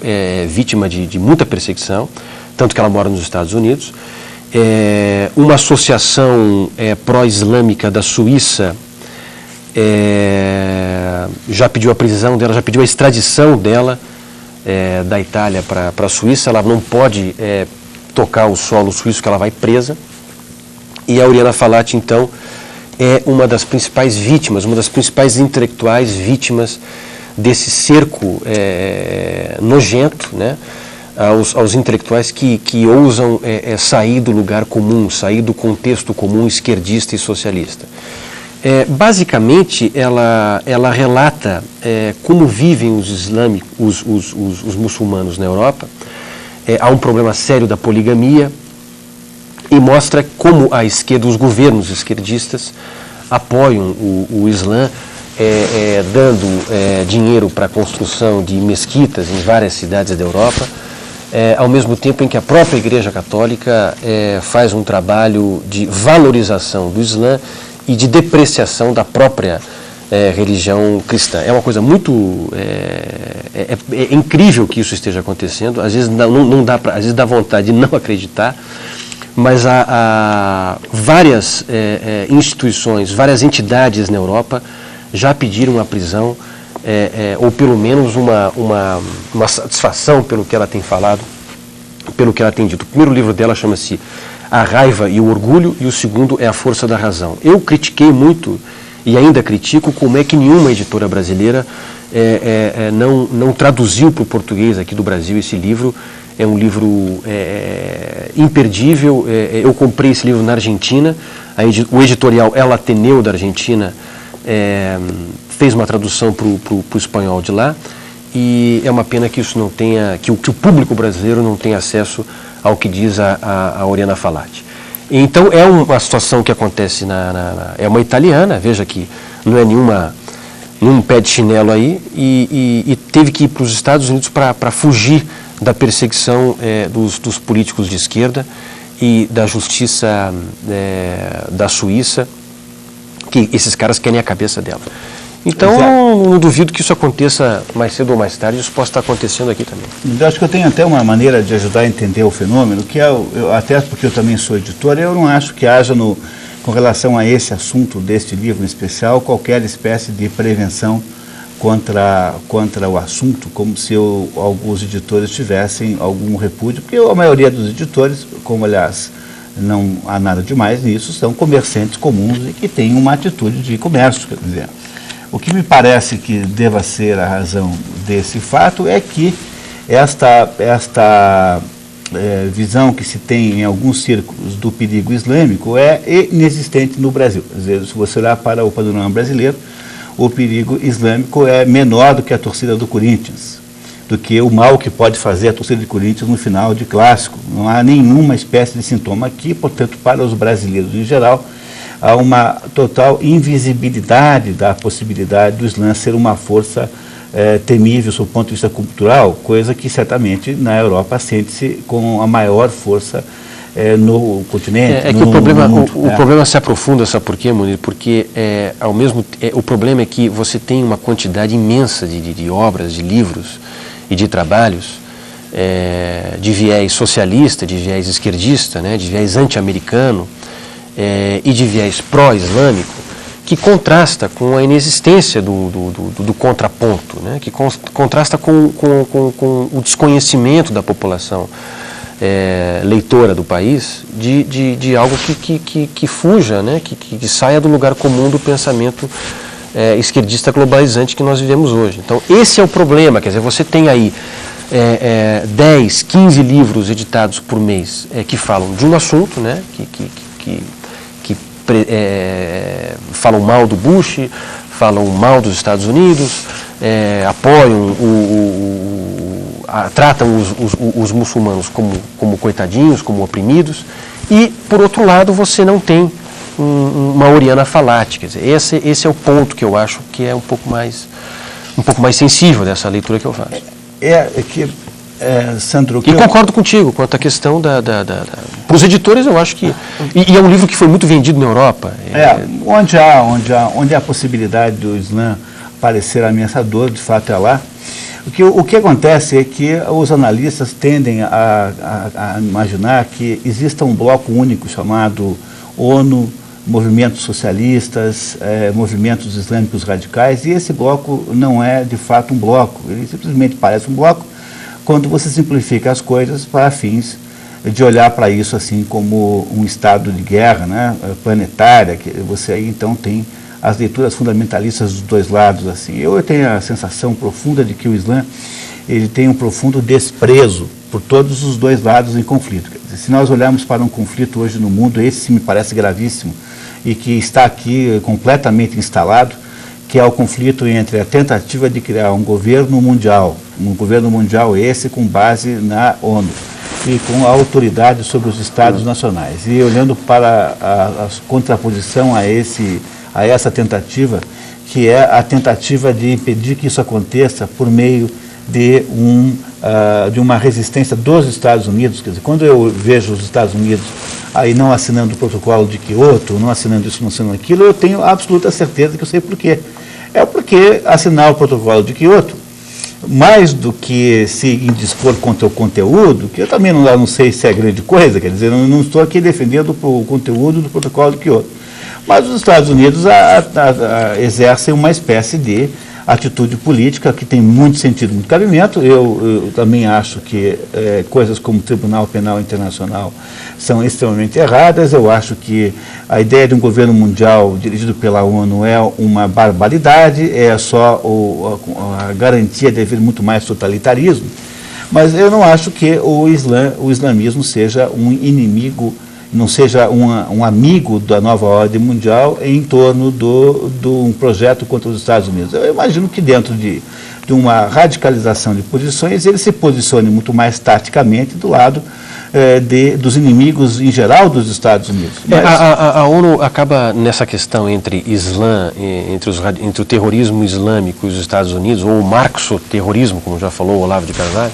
é vítima de muita perseguição, tanto que ela mora nos Estados Unidos. Uma associação pró-islâmica da Suíça já pediu a prisão dela, já pediu a extradição dela da Itália para a Suíça. Ela não pode tocar o solo suíço, que ela vai presa. E a Oriana Fallaci, então, é uma das principais vítimas, uma das principais intelectuais vítimas desse cerco nojento, né, aos intelectuais que ousam sair do lugar comum, sair do contexto comum esquerdista e socialista. Basicamente, ela relata como vivem os muçulmanos na Europa. Há um problema sério da poligamia e mostra como a esquerda, os governos esquerdistas apoiam o Islã, dando dinheiro para a construção de mesquitas em várias cidades da Europa, ao mesmo tempo em que a própria Igreja Católica faz um trabalho de valorização do Islã e de depreciação da própria religião cristã. É uma coisa muito... É incrível que isso esteja acontecendo, às vezes não dá pra, às vezes dá vontade de não acreditar, mas há várias instituições, várias entidades na Europa já pediram a prisão, ou pelo menos uma satisfação pelo que ela tem falado, pelo que ela tem dito. O primeiro livro dela chama-se A Raiva e o Orgulho, e o segundo é A Força da Razão. Eu critiquei muito, e ainda critico, como é que nenhuma editora brasileira não traduziu para o português aqui do Brasil esse livro. É um livro imperdível. Eu comprei esse livro na Argentina, o editorial El Ateneu da Argentina fez uma tradução para o espanhol de lá, e é uma pena que isso não tenha, que o público brasileiro não tenha acesso ao que diz a Oriana Fallaci. Então é uma situação que acontece é uma italiana, veja que não é nenhum pé de chinelo aí, e teve que ir para os Estados Unidos para fugir da perseguição dos políticos de esquerda e da justiça da Suíça, que esses caras querem a cabeça dela. Então, não duvido que isso aconteça mais cedo ou mais tarde, isso possa estar acontecendo aqui também. Eu acho que eu tenho até uma maneira de ajudar a entender o fenômeno, que até porque eu também sou editor, eu não acho que haja, com relação a esse assunto deste livro em especial, qualquer espécie de prevenção contra o assunto, como se alguns editores tivessem algum repúdio, porque a maioria dos editores, como aliás não há nada demais nisso, são comerciantes comuns e que têm uma atitude de comércio, quer dizer. O que me parece que deva ser a razão desse fato é que esta visão que se tem em alguns círculos do perigo islâmico é inexistente no Brasil. Quer dizer, se você olhar para o panorama brasileiro, o perigo islâmico é menor do que a torcida do Corinthians, do que o mal que pode fazer a torcida do Corinthians no final de clássico. Não há nenhuma espécie de sintoma aqui, portanto, para os brasileiros em geral, há uma total invisibilidade da possibilidade do Islã ser uma força temível sob o ponto de vista cultural, coisa que certamente na Europa sente-se com a maior força no continente. Que o problema se aprofunda, sabe por quê, Munir? Porque o problema é que você tem uma quantidade imensa de obras, de livros e de trabalhos de viés socialista, de viés esquerdista, né, de viés anti-americano, e de viés pró-islâmico, que contrasta com a inexistência do contraponto, né? Que contrasta com o desconhecimento da população leitora do país de algo que fuja, né? Que saia do lugar comum do pensamento esquerdista globalizante que nós vivemos hoje. Então esse é o problema, quer dizer, você tem aí 10, 15 livros editados por mês que falam de um assunto, né? Que falam mal do Bush, falam mal dos Estados Unidos, apoiam, tratam os muçulmanos como coitadinhos, como oprimidos, e, por outro lado, você não tem uma Oriana Fallaci. Quer dizer, esse é o ponto que eu acho que é um pouco mais sensível dessa leitura que eu faço. Sandro, e concordo contigo quanto à questão para os editores, eu acho que... E é um livro que foi muito vendido na Europa. Onde há a possibilidade do Islã parecer ameaçador, de fato é lá. O que acontece é que os analistas tendem a imaginar que exista um bloco único chamado ONU, movimentos socialistas, movimentos islâmicos radicais, e esse bloco não é de fato um bloco, ele simplesmente parece um bloco quando você simplifica as coisas para fins de olhar para isso assim como um estado de guerra, né, planetária, que você aí então tem as leituras fundamentalistas dos dois lados. Assim. Eu tenho a sensação profunda de que o Islã ele tem um profundo desprezo por todos os dois lados em conflito. Quer dizer, se nós olharmos para um conflito hoje no mundo, esse me parece gravíssimo e que está aqui completamente instalado, que é o conflito entre a tentativa de criar um governo mundial esse com base na ONU e com a autoridade sobre os Estados nacionais. E olhando para a contraposição a essa tentativa, que é a tentativa de impedir que isso aconteça por meio de uma resistência dos Estados Unidos. Quer dizer, quando eu vejo os Estados Unidos aí não assinando o protocolo de Kyoto, não assinando isso, não assinando aquilo, eu tenho absoluta certeza que eu sei por quê. É porque assinar o protocolo de Kyoto, mais do que se indispor contra o conteúdo, que eu também não sei se é grande coisa, quer dizer, eu não estou aqui defendendo o conteúdo do protocolo de Kyoto, mas os Estados Unidos exercem uma espécie de atitude política que tem muito sentido, muito cabimento. Eu também acho que coisas como o Tribunal Penal Internacional são extremamente erradas. Eu acho que a ideia de um governo mundial dirigido pela ONU é uma barbaridade, é só a garantia de haver muito mais totalitarismo. Mas eu não acho que o islamismo seja um inimigo, não seja um amigo da nova ordem mundial em torno de um projeto contra os Estados Unidos. Eu imagino que dentro de uma radicalização de posições, ele se posicione muito mais taticamente do lado dos inimigos em geral dos Estados Unidos. Mas a ONU acaba nessa questão entre entre o terrorismo islâmico e os Estados Unidos, ou o marxo-terrorismo, como já falou o Olavo de Carvalho.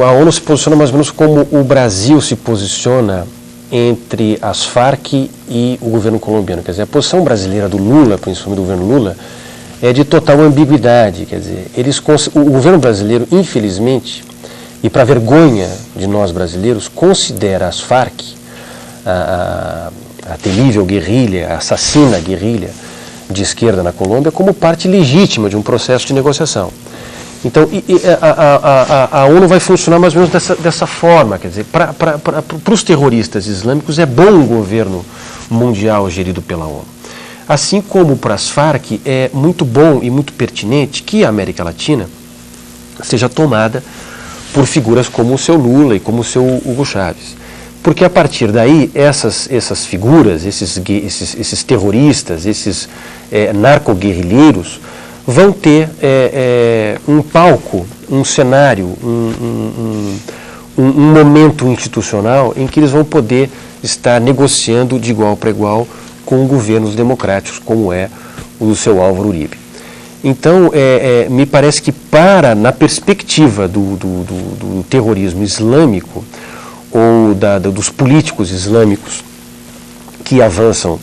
A ONU se posiciona mais ou menos como o Brasil se posiciona entre as Farc e o governo colombiano. Quer dizer, a posição brasileira do Lula, principalmente do governo Lula, é de total ambiguidade. Quer dizer, o governo brasileiro, infelizmente, e para vergonha de nós brasileiros, considera as Farc, a terrível guerrilha, a assassina guerrilha de esquerda na Colômbia, como parte legítima de um processo de negociação. Então, a ONU vai funcionar mais ou menos dessa forma, quer dizer, para os terroristas islâmicos é bom um governo mundial gerido pela ONU. Assim como para as Farc é muito bom e muito pertinente que a América Latina seja tomada por figuras como o seu Lula e como o seu Hugo Chávez. Porque a partir daí, essas figuras, esses terroristas, esses narcoguerrilheiros, vão ter um palco, um cenário, um momento institucional em que eles vão poder estar negociando de igual para igual com governos democráticos, como é o do seu Álvaro Uribe. Então, me parece que na perspectiva do terrorismo islâmico, ou dos políticos islâmicos que avançam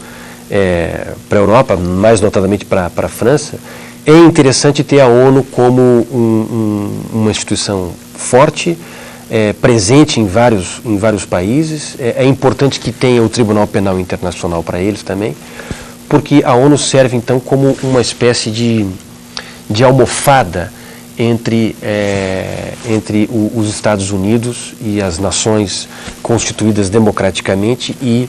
para a Europa, mais notadamente para a França, é interessante ter a ONU como uma instituição forte, presente em vários países. É importante que tenha o Tribunal Penal Internacional para eles também, porque a ONU serve então como uma espécie de almofada entre os Estados Unidos e as nações constituídas democraticamente e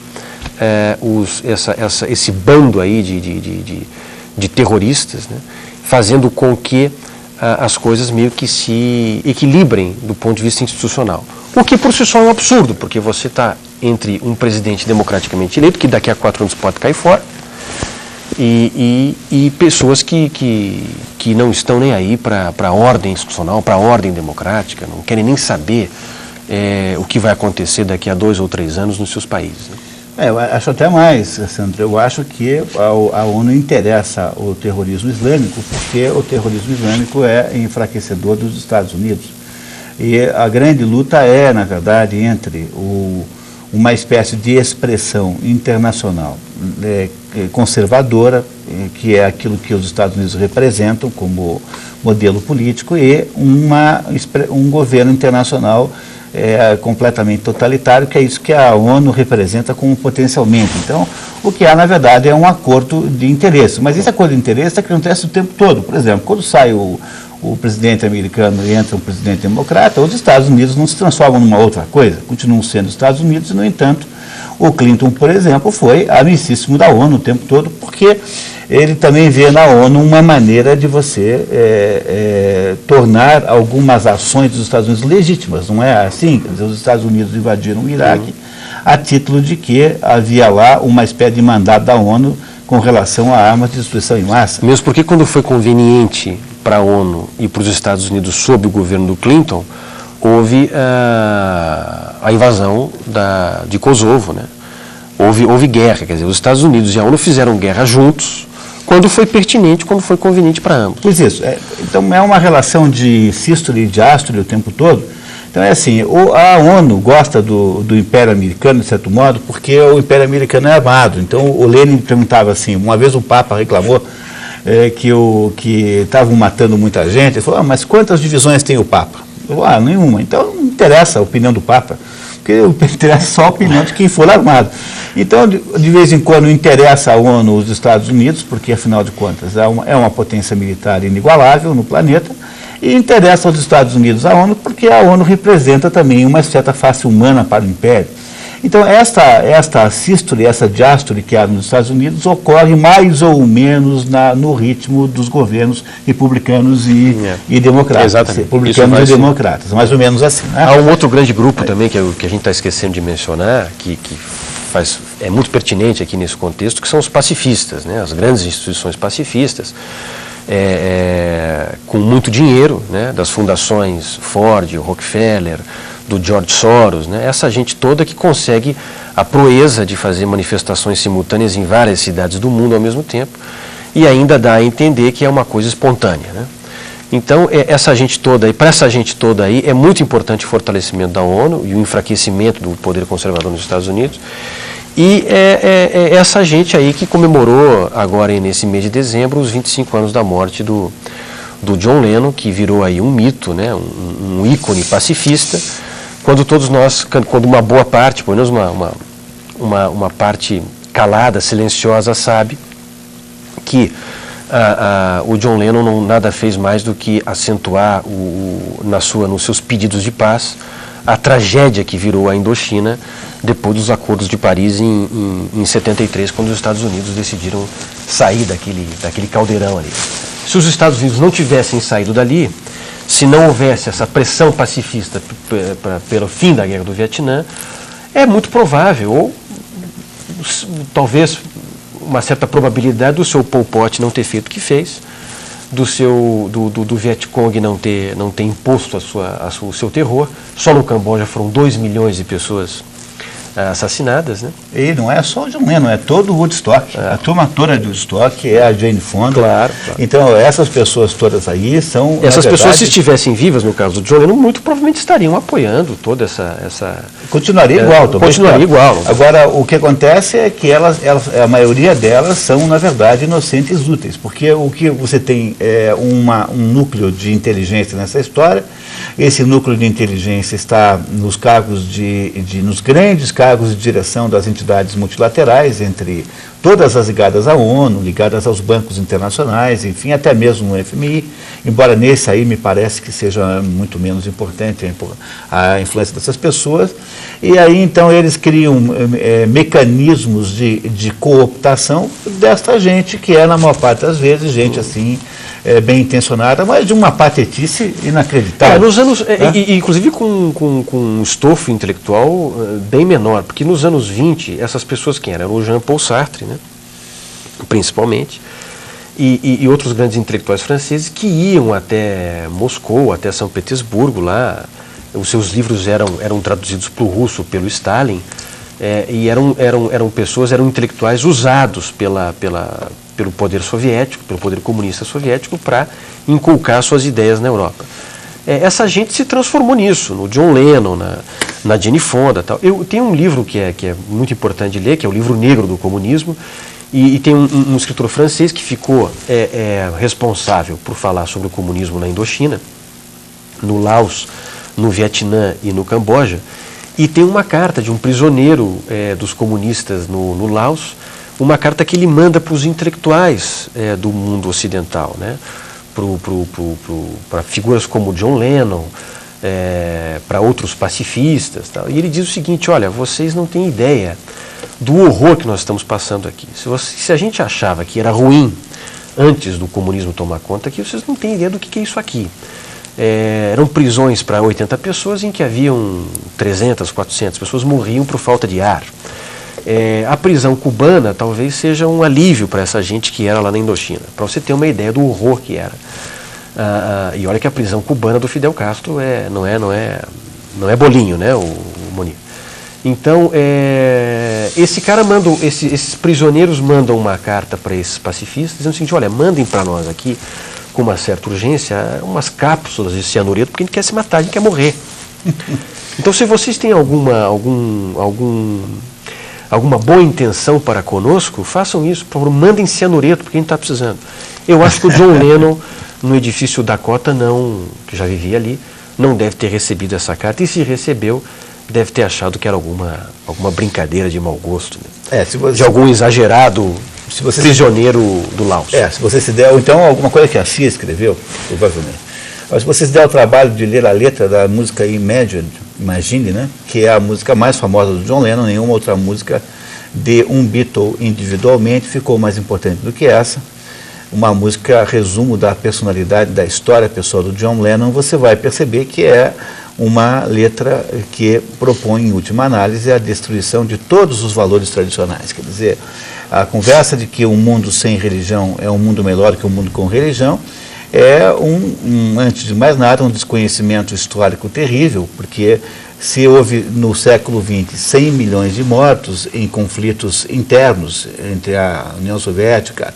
esse bando aí de terroristas, né, fazendo com que as coisas meio que se equilibrem do ponto de vista institucional. O que por si só é um absurdo, porque você está entre um presidente democraticamente eleito, que daqui a 4 anos pode cair fora, e pessoas que não estão nem aí para a ordem institucional, para a ordem democrática, não querem nem saber o que vai acontecer daqui a 2 ou 3 anos nos seus países. Né? Eu acho até mais, Sandro, eu acho que a ONU interessa o terrorismo islâmico, porque o terrorismo islâmico é enfraquecedor dos Estados Unidos. E a grande luta na verdade, entre uma espécie de expressão internacional conservadora, que é aquilo que os Estados Unidos representam como modelo político, e um governo internacional completamente totalitário, que é isso que a ONU representa como potencialmente. Então, o que há, na verdade, é um acordo de interesse. Mas esse acordo de interesse acontece o tempo todo. Por exemplo, quando sai o presidente americano e entra um presidente democrata, os Estados Unidos não se transformam numa outra coisa, continuam sendo Estados Unidos e, no entanto, O Clinton, por exemplo, foi amicíssimo da ONU o tempo todo, porque ele também vê na ONU uma maneira de você tornar algumas ações dos Estados Unidos legítimas, não é assim? Quer dizer, os Estados Unidos invadiram o Iraque a título de que havia lá uma espécie de mandato da ONU com relação a armas de destruição em massa. Mesmo porque quando foi conveniente para a ONU e para os Estados Unidos sob o governo do Clinton, houve a invasão de Kosovo, né? Houve guerra, quer dizer, os Estados Unidos e a ONU fizeram guerra juntos, quando foi pertinente, quando foi conveniente para ambos. Pois isso. Então é uma relação de sístole e diástole o tempo todo. Então é assim, a ONU gosta do Império Americano, de certo modo, porque o Império Americano é amado. Então o Lenin perguntava assim, uma vez o Papa reclamou que estavam matando muita gente, ele falou, mas quantas divisões tem o Papa? Eu falei, nenhuma. Então não interessa a opinião do Papa, porque interessa só a opinião de quem for armado. Então, de vez em quando, interessa a ONU os Estados Unidos, porque, afinal de contas, é uma potência militar inigualável no planeta, e interessa aos Estados Unidos a ONU, porque a ONU representa também uma certa face humana para o Império. Então, esta sístole, essa diástole que há nos Estados Unidos ocorre mais ou menos no ritmo dos governos republicanos e democratas. Exatamente. Republicanos e democratas, mais ou menos assim. Né? Há um outro grande grupo também, que a gente está esquecendo de mencionar, que é muito pertinente aqui nesse contexto, que são os pacifistas, né? As grandes instituições pacifistas, com muito dinheiro, né? Das fundações Ford, Rockefeller, do George Soros, né? Essa gente toda que consegue a proeza de fazer manifestações simultâneas em várias cidades do mundo ao mesmo tempo e ainda dá a entender que é uma coisa espontânea, né? Então, essa gente toda aí, para essa gente toda aí, é muito importante o fortalecimento da ONU e o enfraquecimento do poder conservador nos Estados Unidos. E essa gente aí que comemorou agora nesse mês de dezembro os 25 anos da morte do John Lennon, que virou aí um mito, né? Um ícone pacifista, quando uma boa parte, pelo menos uma parte calada, silenciosa, sabe que o John Lennon nada fez mais do que acentuar nos seus pedidos de paz a tragédia que virou a Indochina depois dos acordos de Paris em 73, quando os Estados Unidos decidiram sair daquele caldeirão ali. Se os Estados Unidos não tivessem saído dali, se não houvesse essa pressão pacifista pelo fim da Guerra do Vietnã, é muito provável, ou talvez uma certa probabilidade do seu Pol Pot não ter feito o que fez, do Vietcong não ter imposto o seu terror. Só no Camboja foram 2 milhões de pessoas assassinadas, né? E não é só o John Lennon, é todo o Woodstock. A turma toda de Woodstock é a Jane Fonda. Claro. Então, essas pessoas todas aí são... Essas pessoas, se estivessem vivas, no caso do John Lennon, muito provavelmente estariam apoiando toda essa... Continuaria igual. Continuaria igual. Agora, o que acontece é que a maioria delas são, na verdade, inocentes úteis, porque o que você tem é um núcleo de inteligência nessa história. Esse núcleo de inteligência está nos cargos nos grandes cargos de direção das entidades multilaterais, entre todas as ligadas à ONU, ligadas aos bancos internacionais, enfim, até mesmo no FMI, embora nesse aí me parece que seja muito menos importante a influência dessas pessoas. E aí, então, eles criam mecanismos de cooptação desta gente, que é, na maior parte das vezes, gente assim, bem intencionada, mas de uma patetice inacreditável. Nos anos, inclusive com um estofo intelectual bem menor, porque nos anos 20, essas pessoas quem eram? O Jean-Paul Sartre, né? Principalmente, e outros grandes intelectuais franceses que iam até Moscou, até São Petersburgo, lá, os seus livros eram traduzidos para o russo pelo Stalin, e eram intelectuais usados pelo poder soviético, pelo poder comunista soviético, para inculcar suas ideias na Europa. Essa gente se transformou nisso, no John Lennon, na Jane Fonda. Tal. Eu tenho um livro que é muito importante de ler, que é o Livro Negro do Comunismo, e tem um escritor francês que ficou responsável por falar sobre o comunismo na Indochina, no Laos, no Vietnã e no Camboja, e tem uma carta de um prisioneiro dos comunistas no Laos, uma carta que ele manda para os intelectuais do mundo ocidental, né? Para figuras como John Lennon, para outros pacifistas, tal. E ele diz o seguinte: olha, vocês não têm ideia do horror que nós estamos passando aqui. Se a gente achava que era ruim antes do comunismo tomar conta aqui, vocês não têm ideia do que é isso aqui. Eram prisões para 80 pessoas em que haviam 300, 400 pessoas morriam por falta de ar. A prisão cubana talvez seja um alívio para essa gente que era lá na Indochina, para você ter uma ideia do horror que era. E olha que a prisão cubana do Fidel Castro não é bolinho, né, o Monir. Então, esses prisioneiros mandam uma carta para esses pacifistas dizendo o seguinte: olha, mandem para nós aqui com uma certa urgência umas cápsulas de cianureto, porque a gente quer se matar, a gente quer morrer. Então, se vocês têm alguma boa intenção para conosco, façam isso, por favor, mandem cianureto, porque a gente está precisando. Eu acho que o John Lennon, no edifício Dakota, que já vivia ali, não deve ter recebido essa carta, e se recebeu, deve ter achado que era alguma brincadeira de mau gosto, né? De algum exagerado prisioneiro do Laos. Se você se der, ou então alguma coisa que a CIA escreveu, provavelmente. Mas se você se der o trabalho de ler a letra da música Imagine, né, que é a música mais famosa do John Lennon, nenhuma outra música de um Beatle individualmente ficou mais importante do que essa. Uma música resumo da personalidade, da história pessoal do John Lennon, você vai perceber que é uma letra que propõe, em última análise, a destruição de todos os valores tradicionais. Quer dizer, a conversa de que um mundo sem religião é um mundo melhor que um mundo com religião é, antes de mais nada, um desconhecimento histórico terrível, porque se houve no século XX 100 milhões de mortos em conflitos internos entre a União Soviética,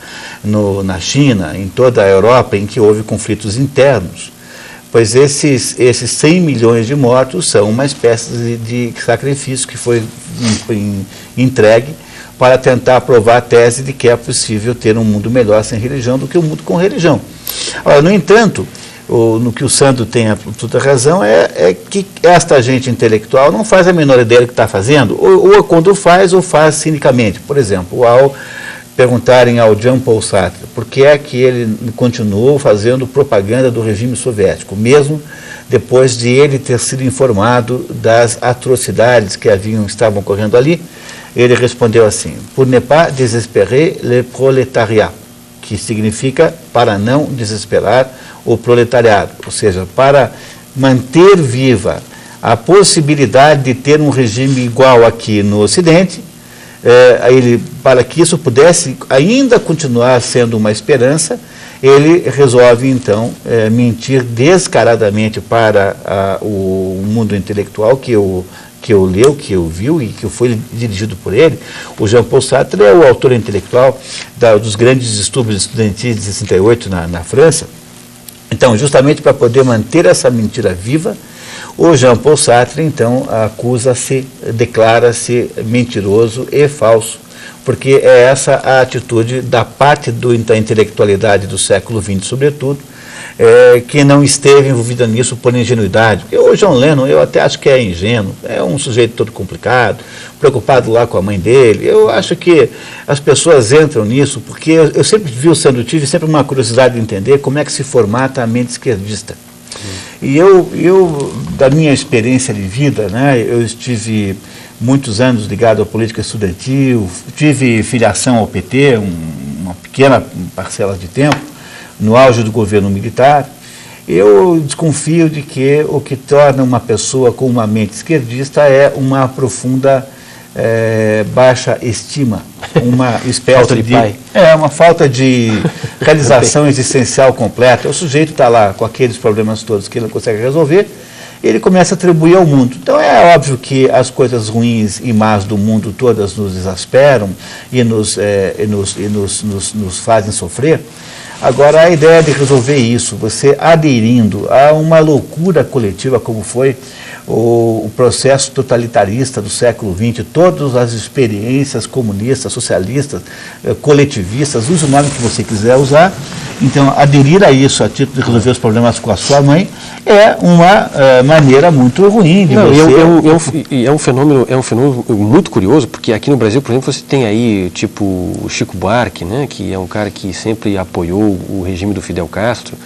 na China, em toda a Europa, em que houve conflitos internos, pois esses 100 milhões de mortos são uma espécie de sacrifício que foi entregue para tentar provar a tese de que é possível ter um mundo melhor sem religião do que um mundo com religião. Ora, no entanto, no que o Sandro tem toda razão, é que esta gente intelectual não faz a menor ideia do que está fazendo, ou quando faz, ou faz cinicamente. Por exemplo, ao perguntarem ao Jean-Paul Sartre por que é que ele continuou fazendo propaganda do regime soviético, mesmo depois de ele ter sido informado das atrocidades que estavam ocorrendo ali, ele respondeu assim: pour ne pas désespérer le prolétariat, que significa para não desesperar o proletariado, ou seja, para manter viva a possibilidade de ter um regime igual aqui no Ocidente, para que isso pudesse ainda continuar sendo uma esperança, ele resolve então mentir descaradamente para o mundo intelectual que leu, que viu e que foi dirigido por ele. O Jean-Paul Sartre é o autor intelectual dos grandes distúrbios estudantis de 68 na França. Então, justamente para poder manter essa mentira viva, o Jean-Paul Sartre, então, declara-se mentiroso e falso, porque é essa a atitude da parte da intelectualidade do século XX, sobretudo, que não esteve envolvida nisso por ingenuidade. Porque o John Lennon, eu até acho que é ingênuo, é um sujeito todo complicado, preocupado lá com a mãe dele. Eu acho que as pessoas entram nisso, porque eu sempre tive sempre uma curiosidade de entender como é que se formata a mente esquerdista. E eu, da minha experiência de vida, né, eu estive muitos anos ligado à política estudantil, tive filiação ao PT, uma pequena parcela de tempo, no auge do governo militar. Eu desconfio de que o que torna uma pessoa com uma mente esquerdista é uma profunda baixa estima, uma espécie uma falta de realização existencial completa. O sujeito está lá com aqueles problemas todos que ele não consegue resolver, ele começa a atribuir ao mundo. Então é óbvio que as coisas ruins e más do mundo todas nos exasperam e nos fazem sofrer. Agora, a ideia de resolver isso, você aderindo a uma loucura coletiva como foi o processo totalitarista do século XX, todas as experiências comunistas, socialistas, coletivistas, use o nome que você quiser usar. Então, aderir a isso a título de resolver os problemas com a sua mãe é uma maneira muito ruim de você... É um fenômeno muito curioso, porque aqui no Brasil, por exemplo, você tem aí, tipo, o Chico Buarque, né, que é um cara que sempre apoiou o regime do Fidel Castro.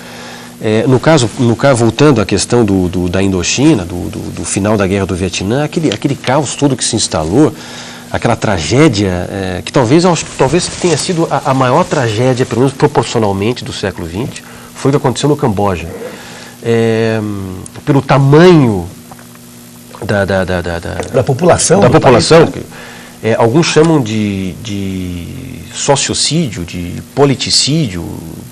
No caso, voltando à questão da Indochina, do final da guerra do Vietnã, aquele caos todo que se instalou, aquela tragédia, que talvez tenha sido a maior tragédia, pelo menos proporcionalmente, do século XX, foi o que aconteceu no Camboja. Pelo tamanho Da população. Alguns chamam de sociocídio, de politicídio,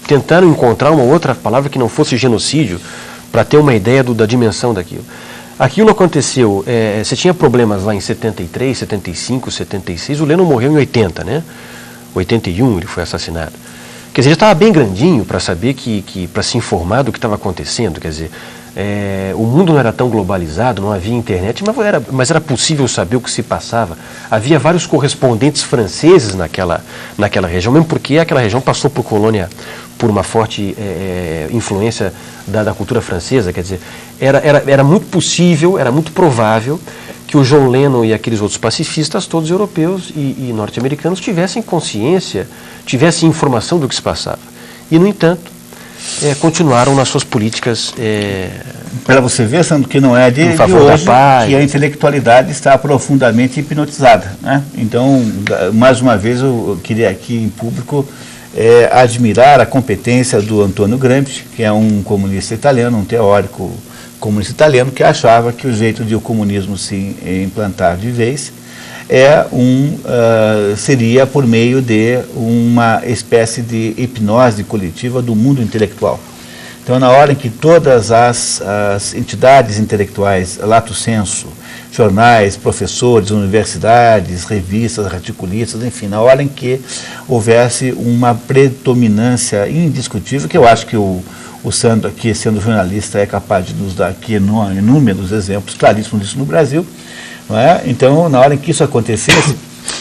tentaram encontrar uma outra palavra que não fosse genocídio, para ter uma ideia da dimensão daquilo. Aquilo aconteceu, você tinha problemas lá em 73, 75, 76, o Lennon morreu em 80, né? 81 ele foi assassinado. Quer dizer, já estava bem grandinho para saber para se informar do que estava acontecendo, quer dizer, o mundo não era tão globalizado, não havia internet, mas era possível saber o que se passava. Havia vários correspondentes franceses naquela região, mesmo porque aquela região passou por uma forte influência da cultura francesa, quer dizer, era muito possível, era muito provável que o John Lennon e aqueles outros pacifistas, todos europeus e norte-americanos, tivessem consciência, tivessem informação do que se passava. E, no entanto, continuaram nas suas políticas... Para você ver, Sandro, que não é de hoje que a intelectualidade está profundamente hipnotizada, né? Então, mais uma vez, eu queria aqui em público admirar a competência do Antônio Gramsci, que é um comunista italiano, um teórico comunista italiano, que achava que o jeito de o comunismo se implantar de vez seria por meio de uma espécie de hipnose coletiva do mundo intelectual. Então, na hora em que todas as entidades intelectuais, lato sensu, jornais, professores, universidades, revistas, articulistas, enfim, na hora em que houvesse uma predominância indiscutível, que eu acho que o Sandro aqui, sendo jornalista, é capaz de nos dar aqui inúmeros exemplos claríssimos disso no Brasil, não é? Então, na hora em que isso acontecesse,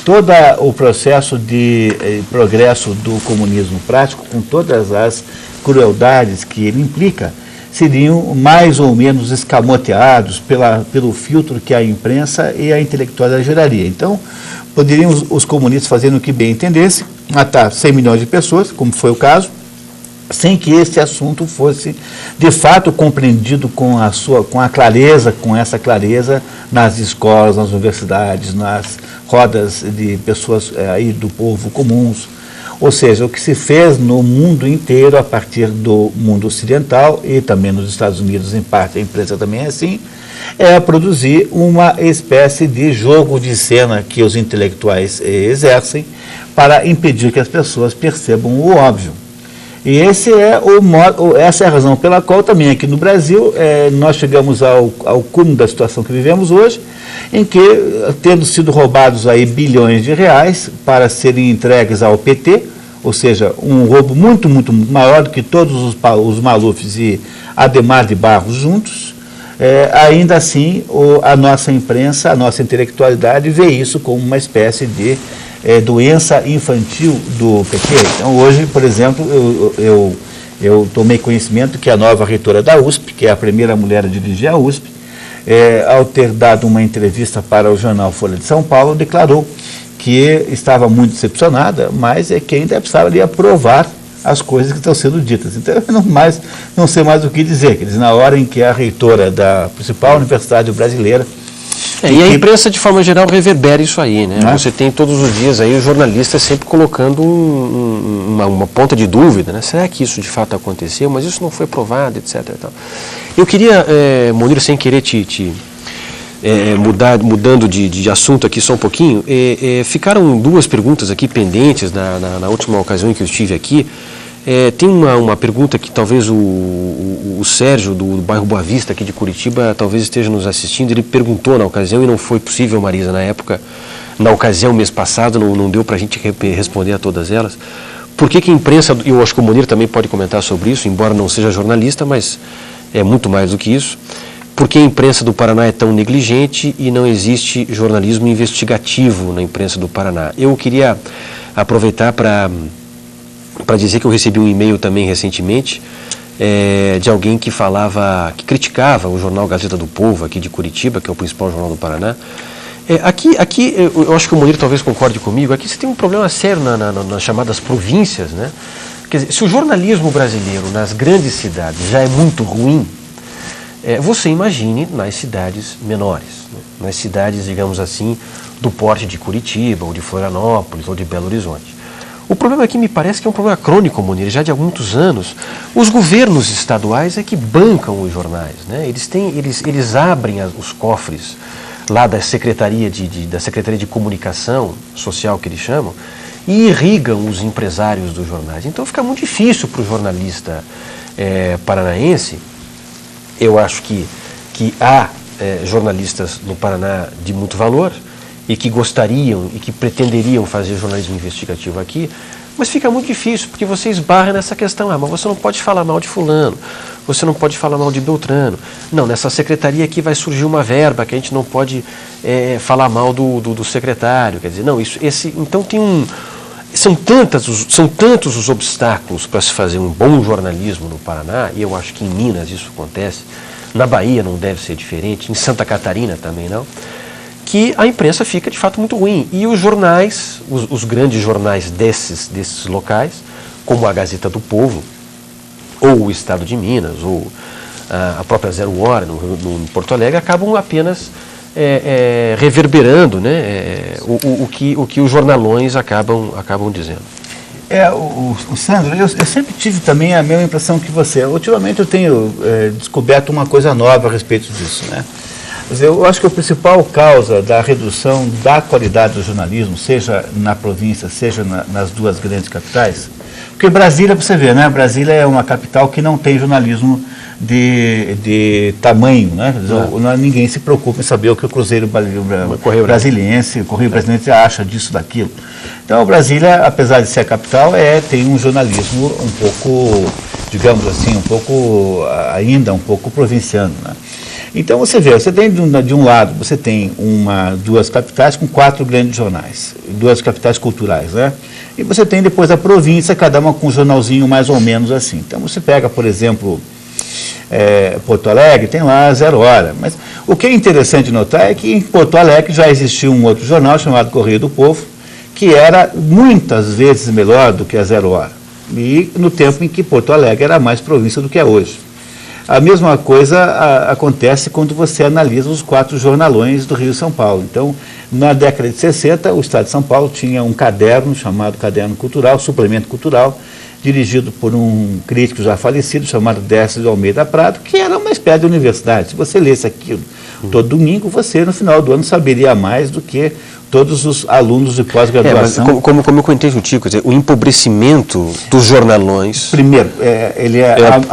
todo o processo de progresso do comunismo prático, com todas as crueldades que ele implica, seriam mais ou menos escamoteados pelo filtro que a imprensa e a intelectualidade geraria. Então, poderiam os comunistas fazendo o que bem entendesse, matar 100 milhões de pessoas, como foi o caso, sem que esse assunto fosse, de fato, compreendido com essa clareza nas escolas, nas universidades, nas rodas de pessoas aí do povo comuns. Ou seja, o que se fez no mundo inteiro, a partir do mundo ocidental e também nos Estados Unidos, em parte a imprensa também é assim, é produzir uma espécie de jogo de cena que os intelectuais exercem para impedir que as pessoas percebam o óbvio. E essa é a razão pela qual também aqui no Brasil nós chegamos ao cúmulo da situação que vivemos hoje, em que, tendo sido roubados aí bilhões de reais para serem entregues ao PT, ou seja, um roubo muito, muito maior do que todos os Malufes e Adhemar de Barros juntos, ainda assim a nossa imprensa, a nossa intelectualidade vê isso como uma espécie de doença infantil do PT. Então, hoje, por exemplo, eu tomei conhecimento que a nova reitora da USP, que é a primeira mulher a dirigir a USP, ao ter dado uma entrevista para o jornal Folha de São Paulo, declarou que estava muito decepcionada, mas que ainda precisava ali aprovar as coisas que estão sendo ditas. Então, eu não sei mais o que dizer. Quer dizer, na hora em que a reitora da principal universidade brasileira... e a imprensa, de forma geral, reverbera isso aí, né? Você tem todos os dias aí os jornalistas sempre colocando uma ponta de dúvida, né? Será que isso de fato aconteceu? Mas isso não foi provado, etc. E tal. Eu queria, Munir, sem querer mudando de assunto aqui só um pouquinho, ficaram duas perguntas aqui pendentes na última ocasião em que eu estive aqui. Tem uma pergunta que talvez o Sérgio, do bairro Boa Vista, aqui de Curitiba, talvez esteja nos assistindo. Ele perguntou na ocasião, e não foi possível, Marisa, na ocasião, mês passado, não deu para a gente responder a todas elas. Por que a imprensa, eu acho que o Munir também pode comentar sobre isso, embora não seja jornalista, mas é muito mais do que isso. Por que a imprensa do Paraná é tão negligente e não existe jornalismo investigativo na imprensa do Paraná? Eu queria aproveitar para dizer que eu recebi um e-mail também recentemente de alguém que criticava o jornal Gazeta do Povo, aqui de Curitiba, que é o principal jornal do Paraná. Aqui eu acho que o Munir talvez concorde comigo, aqui você tem um problema sério nas chamadas províncias, né? Quer dizer, se o jornalismo brasileiro nas grandes cidades já é muito ruim, você imagine nas cidades menores, né? Nas cidades, digamos assim, do porte de Curitiba, ou de Florianópolis, ou de Belo Horizonte. O problema aqui me parece que é um problema crônico, Munir, já de há muitos anos. Os governos estaduais é que bancam os jornais, né? Eles abrem os cofres lá da Secretaria de Comunicação Social, que eles chamam, e irrigam os empresários dos jornais. Então fica muito difícil para o jornalista paranaense. Eu acho que há jornalistas no Paraná de muito valor e que gostariam e que pretenderiam fazer jornalismo investigativo aqui, mas fica muito difícil, porque você esbarra nessa questão, mas você não pode falar mal de fulano, você não pode falar mal de Beltrano. Não, nessa secretaria aqui vai surgir uma verba que a gente não pode falar mal do secretário, quer dizer, não, então são tantos os obstáculos para se fazer um bom jornalismo no Paraná, e eu acho que em Minas isso acontece, na Bahia não deve ser diferente, em Santa Catarina também não, que a imprensa fica de fato muito ruim. E os jornais, os grandes jornais desses locais, como a Gazeta do Povo, ou o Estado de Minas, ou a própria Zero Hora no Porto Alegre, acabam apenas reverberando, né, o que os jornalões acabam dizendo. O Sandro, eu sempre tive também a mesma impressão que você. Ultimamente eu tenho descoberto uma coisa nova a respeito disso, né? Eu acho que a principal causa da redução da qualidade do jornalismo, seja na província, seja nas duas grandes capitais, porque Brasília, para você ver, né? Brasília é uma capital que não tem jornalismo de tamanho, né? Ninguém se preocupa em saber o que o Cruzeiro Brasiliense, o Correio Brasiliense acha disso, daquilo. Então, Brasília, apesar de ser a capital, tem um jornalismo um pouco, digamos assim, ainda um pouco provinciano, né? Então você tem de um lado, você tem duas capitais com 4 grandes jornais, 2 capitais culturais, né? E você tem depois a província, cada uma com um jornalzinho mais ou menos assim. Então você pega, por exemplo, Porto Alegre, tem lá a Zero Hora. Mas o que é interessante notar é que em Porto Alegre já existia um outro jornal chamado Correio do Povo, que era muitas vezes melhor do que a Zero Hora. E no tempo em que Porto Alegre era mais província do que é hoje. A mesma coisa acontece quando você analisa os 4 jornalões do Rio e São Paulo. Então, na década de 60, o Estado de São Paulo tinha um caderno chamado Caderno Cultural, Suplemento Cultural, dirigido por um crítico já falecido, chamado Décio de Almeida Prado, que era uma espécie de universidade. Se você lesse aquilo todo domingo, você, no final do ano, saberia mais do que todos os alunos de pós-graduação. Como eu comentei contigo, quer dizer, o empobrecimento dos jornalões... Primeiro,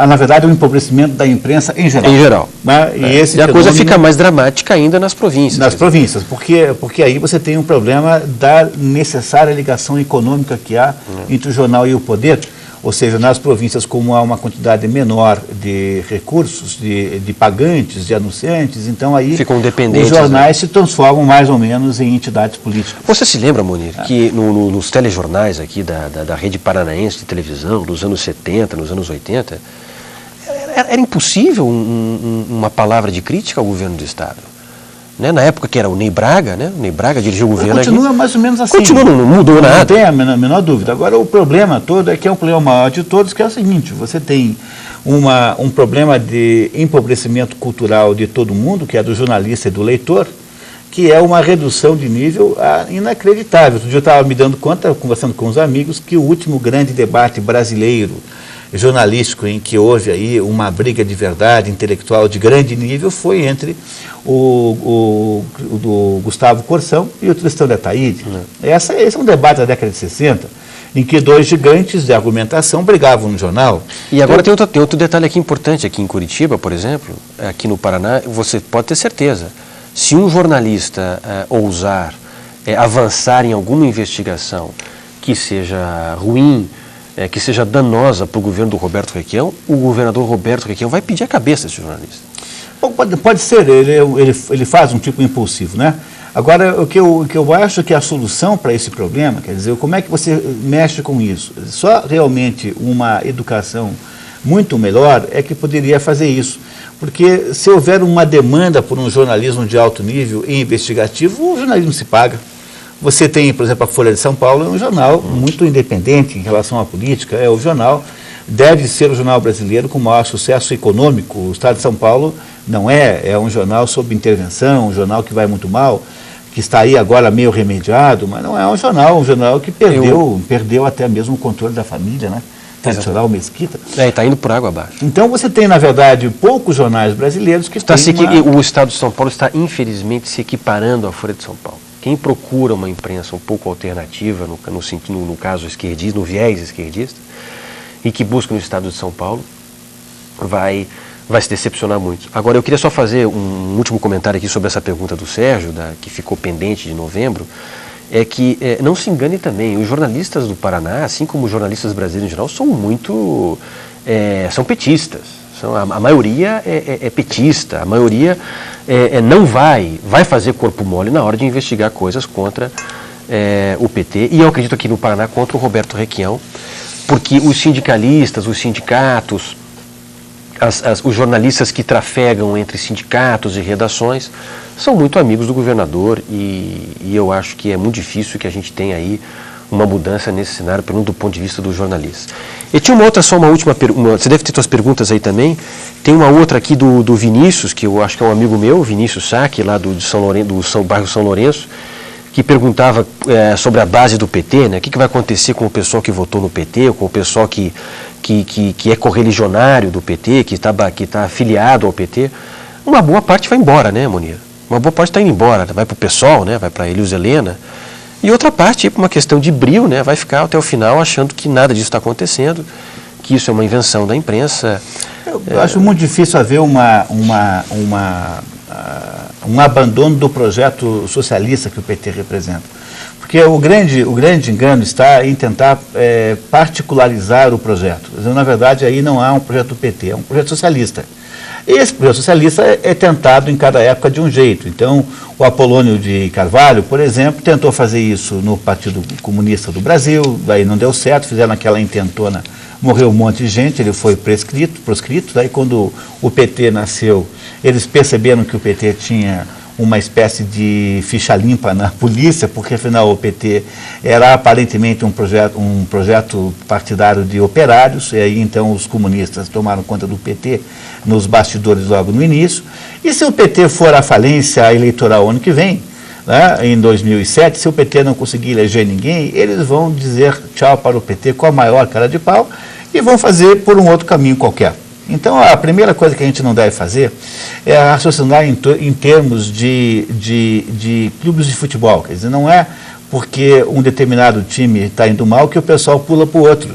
na verdade, é o empobrecimento da imprensa em geral. Em geral. Né? E a coisa fica mais dramática ainda nas províncias. Nas províncias, porque aí você tem um problema da necessária ligação econômica que há entre o jornal e o poder. Ou seja, nas províncias, como há uma quantidade menor de recursos, de pagantes, de anunciantes, então aí os jornais se transformam mais ou menos em entidades políticas. Você se lembra, Munir, que nos telejornais aqui da rede paranaense de televisão, dos anos 70, nos anos 80, era impossível uma palavra de crítica ao governo do Estado? Né? Na época que era o Ney Braga, né? O Ney Braga dirigiu o governo aqui. Continua mais ou menos assim. Continua, não mudou nada. Não tem a menor dúvida. Agora, o problema todo é que é um problema maior de todos, que é o seguinte: você tem um problema de empobrecimento cultural de todo mundo, que é do jornalista e do leitor, que é uma redução de nível inacreditável. Outro dia eu estava me dando conta, conversando com os amigos, que o último grande debate brasileiro jornalístico em que houve aí uma briga de verdade intelectual de grande nível foi entre o Gustavo Corsão e o Tristão de Ataíde. Esse é um debate da década de 60, em que 2 gigantes de argumentação brigavam no jornal. E agora tem outro detalhe aqui importante, aqui em Curitiba, por exemplo, aqui no Paraná, você pode ter certeza, se um jornalista ousar avançar em alguma investigação que seja ruim, que seja danosa para o governo do Roberto Requião, o governador Roberto Requião vai pedir a cabeça desse jornalista. Pode ser, ele faz um tipo impulsivo, né? Agora, o que eu acho que é a solução para esse problema, quer dizer, como é que você mexe com isso? Só realmente uma educação muito melhor é que poderia fazer isso. Porque se houver uma demanda por um jornalismo de alto nível e investigativo, o jornalismo se paga. Você tem, por exemplo, a Folha de São Paulo, é um jornal muito independente em relação à política, é o jornal deve ser o jornal brasileiro com maior sucesso econômico. O Estado de São Paulo não é um jornal sob intervenção, um jornal que vai muito mal, que está aí agora meio remediado, mas não é um jornal que perdeu até mesmo o controle da família, né? Tradicional Mesquita. Está indo por água abaixo. Então você tem, na verdade, poucos jornais brasileiros que O Estado de São Paulo está, infelizmente, se equiparando à Folha de São Paulo. Quem procura uma imprensa um pouco alternativa, no caso esquerdista, no viés esquerdista, e que busca no Estado de São Paulo, vai se decepcionar muito. Agora, eu queria só fazer um último comentário aqui sobre essa pergunta do Sérgio, que ficou pendente de novembro, é que não se engane também, os jornalistas do Paraná, assim como os jornalistas brasileiros em geral, são muito, são petistas. A maioria é petista, a maioria não vai fazer corpo mole na hora de investigar coisas contra o PT, e eu acredito aqui no Paraná contra o Roberto Requião, porque os sindicalistas, os sindicatos, os jornalistas que trafegam entre sindicatos e redações são muito amigos do governador e eu acho que é muito difícil que a gente tenha aí uma mudança nesse cenário, pelo menos do ponto de vista dos jornalistas. E tinha uma última pergunta, você deve ter suas perguntas aí também, tem uma outra aqui do Vinícius, que eu acho que é um amigo meu, Vinícius Saque, lá do bairro São Lourenço, que perguntava sobre a base do PT, né? O que vai acontecer com o pessoal que votou no PT, ou com o pessoal que é correligionário do PT, que está afiliado ao PT. Uma boa parte vai embora, né, Munir? Uma boa parte está indo embora, vai para o PSOL, né? Vai para a Elis Helena, e outra parte, por uma questão de brio, né? Vai ficar até o final achando que nada disso está acontecendo, que isso é uma invenção da imprensa. Eu acho muito difícil haver um abandono do projeto socialista que o PT representa. Porque o grande engano está em tentar particularizar o projeto. Na verdade, aí não há um projeto do PT, é um projeto socialista. Esse projeto socialista é tentado em cada época de um jeito. Então, o Apolônio de Carvalho, por exemplo, tentou fazer isso no Partido Comunista do Brasil, daí não deu certo, fizeram aquela intentona, morreu um monte de gente, ele foi proscrito, daí quando o PT nasceu, eles perceberam que o PT tinha uma espécie de ficha limpa na polícia, porque afinal o PT era aparentemente um projeto partidário de operários, e aí então os comunistas tomaram conta do PT nos bastidores logo no início, e se o PT for à falência eleitoral ano que vem, né, em 2007, se o PT não conseguir eleger ninguém, eles vão dizer tchau para o PT com a maior cara de pau e vão fazer por um outro caminho qualquer. Então, a primeira coisa que a gente não deve fazer é raciocinar em termos de clubes de futebol. Quer dizer, não é porque um determinado time está indo mal que o pessoal pula para o outro.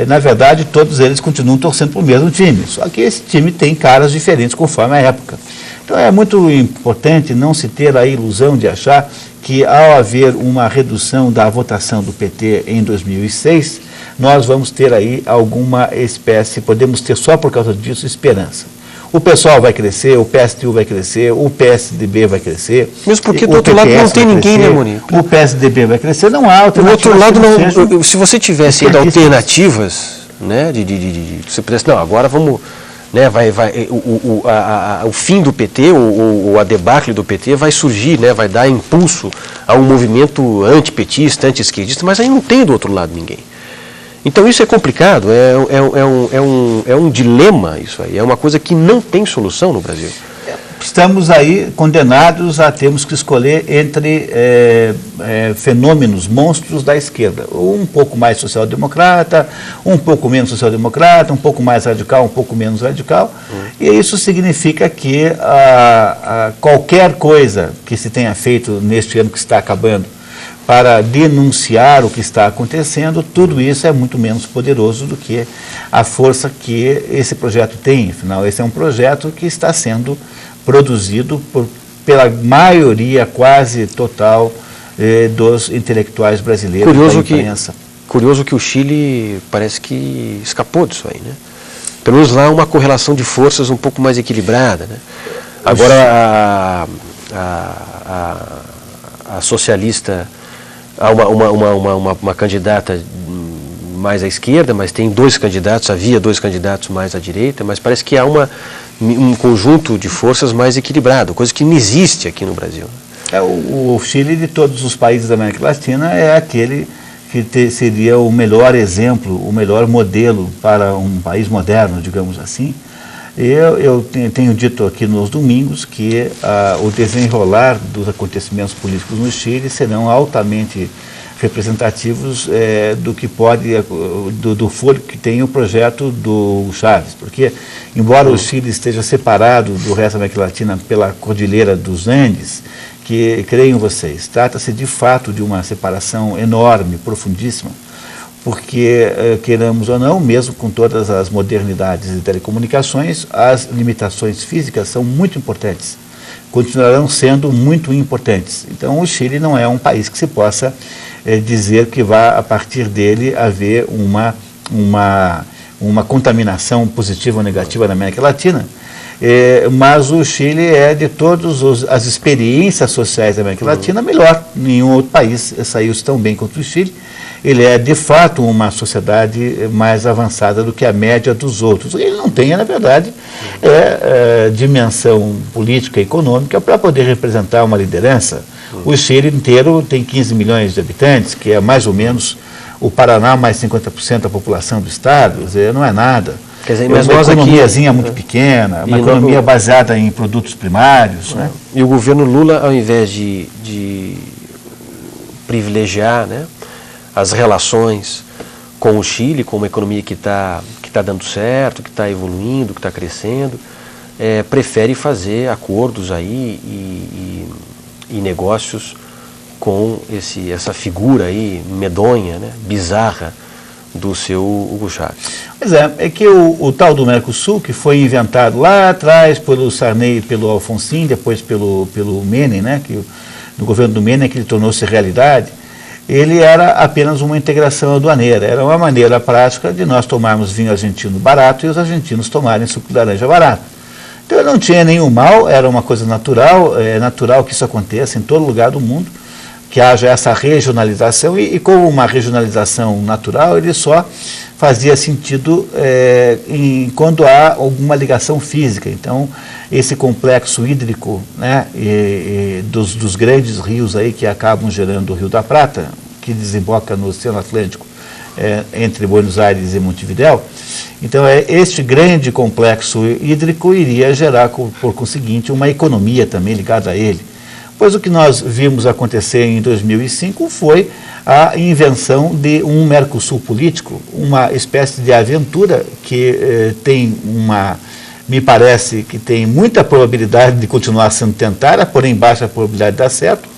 Na verdade, todos eles continuam torcendo para o mesmo time, só que esse time tem caras diferentes conforme a época. Então, é muito importante não se ter a ilusão de achar que, ao haver uma redução da votação do PT em 2006, nós vamos ter aí alguma espécie, podemos ter só por causa disso esperança. O PSOL vai crescer, o PSTU vai crescer, o PSDB vai crescer. Mesmo porque do outro lado não tem ninguém, né, Munir? O PSDB vai crescer, não há alternativa. Do outro lado, não, se você tivesse ainda alternativas, né, você pudesse, não, agora vamos, né, o fim do PT, a debacle do PT vai surgir, né, vai dar impulso a um movimento antipetista, anti-esquerdista, mas aí não tem do outro lado ninguém. Então isso é complicado, é um dilema isso aí, é uma coisa que não tem solução no Brasil. Estamos aí condenados a termos que escolher entre fenômenos, monstros da esquerda. Um pouco mais social-democrata, um pouco menos social-democrata, um pouco mais radical, um pouco menos radical. E isso significa que qualquer coisa que se tenha feito neste ano que está acabando para denunciar o que está acontecendo, tudo isso é muito menos poderoso do que a força que esse projeto tem. Afinal, esse é um projeto que está sendo produzido pela maioria quase total dos intelectuais brasileiros da imprensa. Curioso que o Chile parece que escapou disso aí, né? Pelo menos lá uma correlação de forças um pouco mais equilibrada, né? Agora a socialista, há uma candidata mais à esquerda, mas tem havia dois candidatos mais à direita, mas parece que há um conjunto de forças mais equilibrado, coisa que não existe aqui no Brasil. O Chile, de todos os países da América Latina, é aquele que seria o melhor exemplo, o melhor modelo para um país moderno, digamos assim. Eu tenho dito aqui nos domingos que o desenrolar dos acontecimentos políticos no Chile serão altamente representativos do que pode, do fôlego que tem o projeto do Chávez, porque embora o Chile esteja separado do resto da América Latina pela Cordilheira dos Andes, que, creem vocês, trata-se de fato de uma separação enorme, profundíssima, porque, queiramos ou não, mesmo com todas as modernidades de telecomunicações, as limitações físicas são muito importantes, continuarão sendo muito importantes. Então, o Chile não é um país que se possa dizer que vai, a partir dele, haver uma contaminação positiva ou negativa na América Latina. Mas o Chile é, de todas as experiências sociais da América Latina, melhor. Nenhum outro país saiu tão bem quanto o Chile. Ele é, de fato, uma sociedade mais avançada do que a média dos outros. Ele não tem, na verdade, dimensão política e econômica para poder representar uma liderança. O Chile inteiro tem 15 milhões de habitantes, que é mais ou menos o Paraná mais 50% da população do estado. Quer dizer, não é nada. Quer dizer, mas uma economiazinha muito pequena, uma economia baseada em produtos primários. Né? E o governo Lula, ao invés de privilegiar, né, as relações com o Chile, com uma economia que tá dando certo, que está evoluindo, que está crescendo, prefere fazer acordos aí e negócios com essa figura aí medonha, né, bizarra, do seu Hugo Chávez. Pois é que o tal do Mercosul, que foi inventado lá atrás pelo Sarney e pelo Alfonsín, depois pelo Menem, né, que no governo do Menem que ele tornou-se realidade, ele era apenas uma integração aduaneira, era uma maneira prática de nós tomarmos vinho argentino barato e os argentinos tomarem suco de laranja barato. Então não tinha nenhum mal, era uma coisa natural, é natural que isso aconteça em todo lugar do mundo, que haja essa regionalização, e como uma regionalização natural, ele só fazia sentido quando há alguma ligação física. Então, esse complexo hídrico, né, dos grandes rios aí que acabam gerando o Rio da Prata, que desemboca no Oceano Atlântico, entre Buenos Aires e Montevidéu, então este grande complexo hídrico iria gerar, por conseguinte, uma economia também ligada a ele. Pois o que nós vimos acontecer em 2005 foi a invenção de um Mercosul político, uma espécie de aventura que me parece que tem muita probabilidade de continuar sendo tentada, porém baixa probabilidade de dar certo,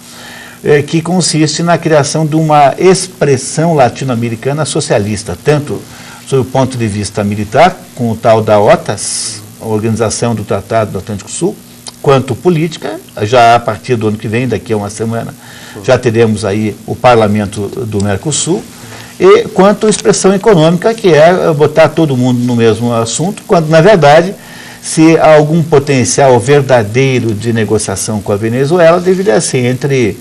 que consiste na criação de uma expressão latino-americana socialista, tanto sob o ponto de vista militar, com o tal da OTAS, a Organização do Tratado do Atlântico Sul, quanto política. Já a partir do ano que vem, daqui a uma semana, já teremos aí o Parlamento do Mercosul, e quanto expressão econômica, que é botar todo mundo no mesmo assunto, quando, na verdade, se há algum potencial verdadeiro de negociação com a Venezuela, deveria ser entre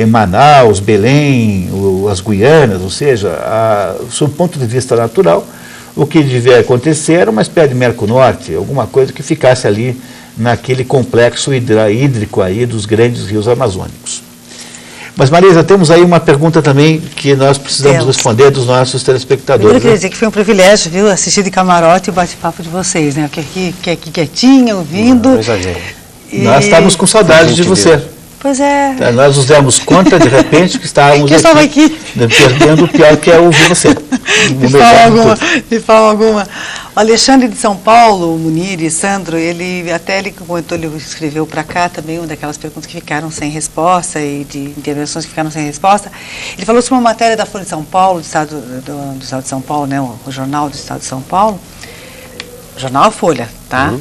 Manaus, Belém, as Guianas, ou seja, sob o ponto de vista natural, o que devia acontecer era uma espécie de Merconorte, alguma coisa que ficasse ali naquele complexo hídrico aí dos grandes rios amazônicos. Mas, Marisa, temos aí uma pergunta também que nós precisamos responder dos nossos telespectadores. Eu queria dizer que foi um privilégio, viu, assistir de camarote o bate-papo de vocês, né? Porque aqui quietinha, ouvindo. Não exagero. Nós estávamos com saudade de você. Pois é. Nós nos demos conta, de repente, que estávamos aqui perdendo o pior que é ouvir você. De forma alguma. O Alexandre de São Paulo, o Munir e Sandro, ele comentou, ele escreveu para cá também uma daquelas perguntas que ficaram sem resposta e de intervenções que ficaram sem resposta. Ele falou sobre uma matéria da Folha de São Paulo, do Estado de São Paulo, né, o Jornal do Estado de São Paulo, Jornal Folha, tá?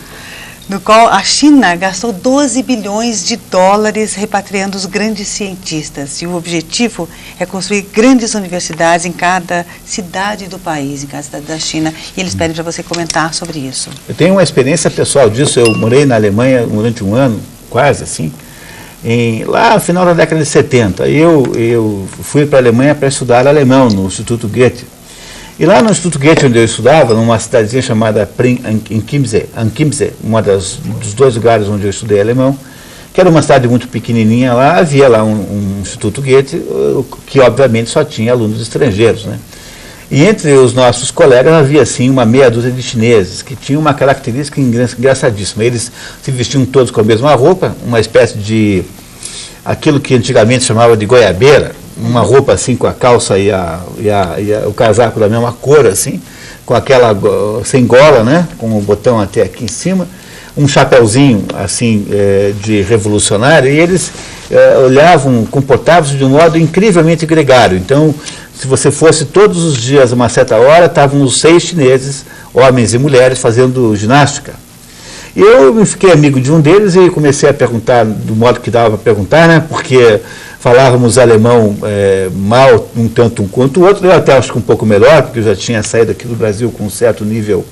No qual a China gastou 12 bilhões de dólares repatriando os grandes cientistas. E o objetivo é construir grandes universidades em cada cidade do país, em cada cidade da China. E eles pedem para você comentar sobre isso. Eu tenho uma experiência pessoal disso. Eu morei na Alemanha durante um ano, quase assim, lá no final da década de 70. Eu fui para a Alemanha para estudar alemão no Instituto Goethe. E lá no Instituto Goethe, onde eu estudava, numa cidadezinha chamada Ankimse, dos dois lugares onde eu estudei alemão, que era uma cidade muito pequenininha lá, havia lá um Instituto Goethe, que obviamente só tinha alunos estrangeiros, né? E entre os nossos colegas havia, assim, uma meia dúzia de chineses, que tinham uma característica engraçadíssima. Eles se vestiam todos com a mesma roupa, uma espécie de, aquilo que antigamente chamava de goiabeira, uma roupa assim com a calça e o casaco da mesma cor, assim, com aquela, sem gola, né, com o botão até aqui em cima, um chapéuzinho, assim, de revolucionário, e eles olhavam, comportavam-se de um modo incrivelmente gregário. Então, se você fosse todos os dias a uma certa hora, estavam os 6 chineses, homens e mulheres, fazendo ginástica. E eu fiquei amigo de um deles e comecei a perguntar do modo que dava para perguntar, né, porque falávamos alemão mal, um tanto um quanto o outro. Eu até acho que um pouco melhor, porque eu já tinha saído aqui do Brasil com um certo nível,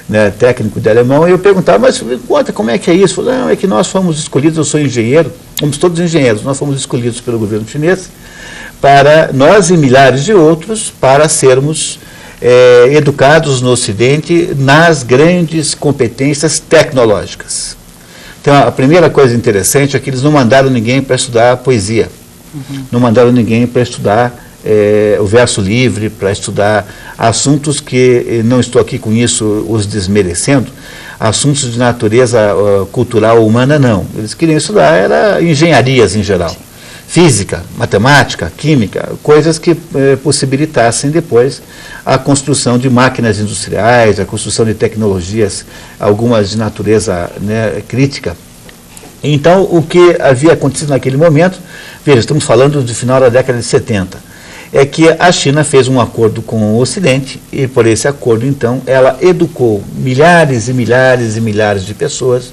né, técnico de alemão, e eu perguntava, mas conta, como é que é isso? Falei, não, é que nós fomos escolhidos, eu sou engenheiro, somos todos engenheiros, nós fomos escolhidos pelo governo chinês, para nós e milhares de outros, para sermos educados no Ocidente nas grandes competências tecnológicas. Então, a primeira coisa interessante é que eles não mandaram ninguém para estudar poesia, não mandaram ninguém para estudar o verso livre, para estudar assuntos que, não estou aqui com isso os desmerecendo, assuntos de natureza cultural humana, não. Eles queriam estudar era engenharias em geral. Física, matemática, química, coisas que possibilitassem depois a construção de máquinas industriais, a construção de tecnologias, algumas de natureza, né, crítica. Então, o que havia acontecido naquele momento, veja, estamos falando do final da década de 70, é que a China fez um acordo com o Ocidente e, por esse acordo, então, ela educou milhares e milhares e milhares de pessoas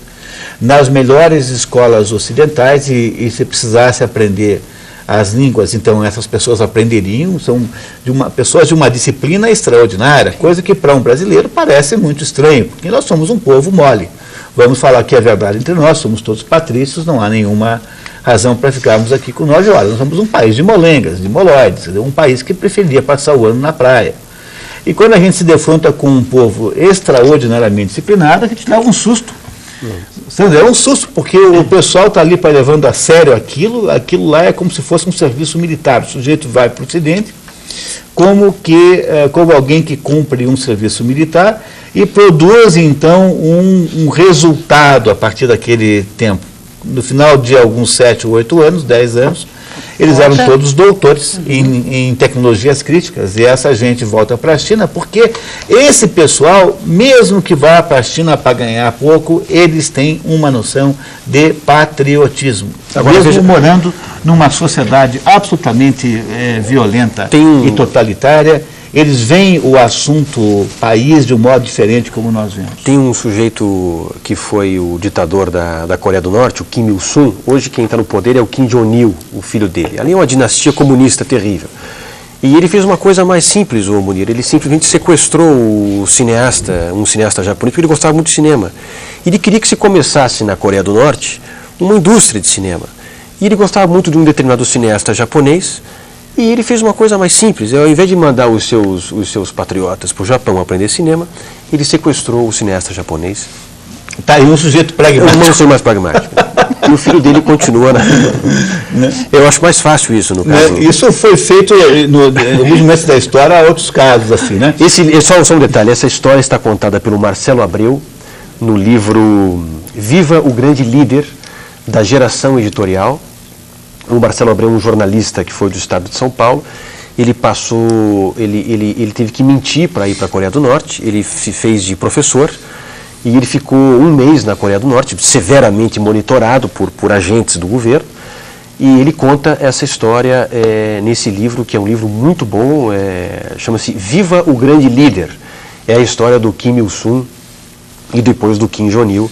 nas melhores escolas ocidentais e se precisasse aprender as línguas, então essas pessoas aprenderiam, são pessoas de uma disciplina extraordinária, coisa que para um brasileiro parece muito estranho, porque nós somos um povo mole. Vamos falar aqui a verdade entre nós, somos todos patrícios, não há nenhuma razão para ficarmos aqui com nós. Olha, nós somos um país de molengas, de moloides, um país que preferia passar o ano na praia. E quando a gente se defronta com um povo extraordinariamente disciplinado, a gente leva um susto. É um susto, porque o pessoal está ali para levando a sério aquilo lá é como se fosse um serviço militar. O sujeito vai para o Ocidente como alguém que cumpre um serviço militar e produz, então, um resultado a partir daquele tempo. No final de alguns 7 ou 8 anos, 10 anos, eles eram todos doutores em tecnologias críticas, e essa gente volta para a China, porque esse pessoal, mesmo que vá para a China para ganhar pouco, eles têm uma noção de patriotismo. Agora, mesmo morando numa sociedade absolutamente violenta e totalitária, eles veem o assunto país de um modo diferente como nós vemos. Tem um sujeito que foi o ditador da Coreia do Norte, o Kim Il-sung. Hoje quem está no poder é o Kim Jong-il, o filho dele. Ali é uma dinastia comunista terrível. E ele fez uma coisa mais simples, o Munir. Ele simplesmente sequestrou um cineasta japonês, porque ele gostava muito de cinema. Ele queria que se começasse na Coreia do Norte uma indústria de cinema. E ele gostava muito de um determinado cineasta japonês. E ele fez uma coisa mais simples. Ao invés de mandar os seus patriotas para o Japão aprender cinema, ele sequestrou o cineasta japonês. Tá aí um sujeito pragmático. Eu não sou mais pragmático. E o filho dele continua na... Eu acho mais fácil isso, no caso. Isso foi feito no alguns momentos da história, há outros casos, assim, né? Só um detalhe, essa história está contada pelo Marcelo Abreu no livro Viva o Grande Líder, da Geração Editorial. O Marcelo Abreu é um jornalista que foi do estado de São Paulo. Ele teve que mentir para ir para a Coreia do Norte. Ele se fez de professor e ele ficou 1 mês na Coreia do Norte, severamente monitorado por agentes do governo. E ele conta essa história nesse livro, que é um livro muito bom, chama-se Viva o Grande Líder. É a história do Kim Il-sung e depois do Kim Jong-il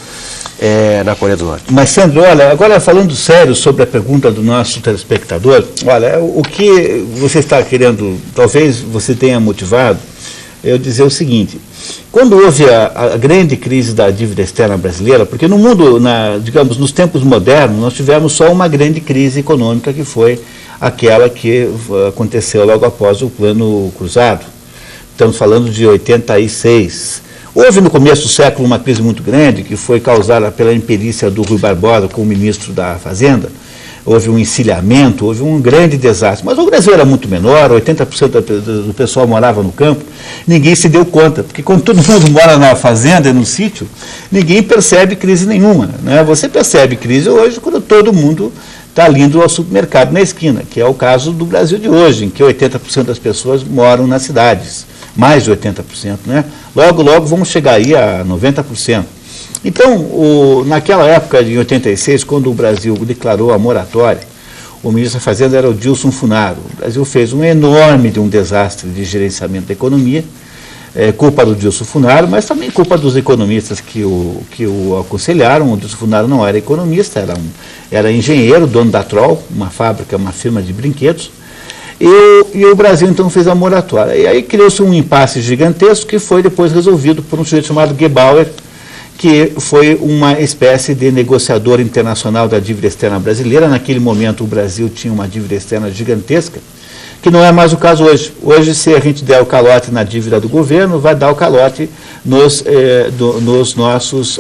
na Coreia do Norte. Mas, Sandro, olha, agora falando sério sobre a pergunta do nosso telespectador, olha, o que você está querendo, talvez você tenha motivado, eu dizer o seguinte: quando houve a grande crise da dívida externa brasileira, porque no mundo, digamos, nos tempos modernos, nós tivemos só uma grande crise econômica, que foi aquela que aconteceu logo após o Plano Cruzado. Estamos falando de 86. Houve no começo do século uma crise muito grande, que foi causada pela imperícia do Rui Barbosa como ministro da Fazenda. Houve um encilhamento, houve um grande desastre. Mas o Brasil era muito menor, 80% do pessoal morava no campo, ninguém se deu conta, porque quando todo mundo mora na fazenda e no sítio, ninguém percebe crise nenhuma, né? Você percebe crise hoje quando todo mundo está indo ao supermercado na esquina, que é o caso do Brasil de hoje, em que 80% das pessoas moram nas cidades, mais de 80%, né? Logo, logo vamos chegar aí a 90%. Então, naquela época de 86, quando o Brasil declarou a moratória, o ministro da Fazenda era o Dilson Funaro. O Brasil fez um enorme desastre de gerenciamento da economia, culpa do Dilson Funaro, mas também culpa dos economistas que o aconselharam. O Dilson Funaro não era economista, era engenheiro, dono da Troll, uma fábrica, uma firma de brinquedos. E o Brasil então fez a moratória. E aí criou-se um impasse gigantesco que foi depois resolvido por um sujeito chamado Gebauer, que foi uma espécie de negociador internacional da dívida externa brasileira. Naquele momento o Brasil tinha uma dívida externa gigantesca, que não é mais o caso hoje. Hoje, se a gente der o calote na dívida do governo, vai dar o calote nos nossos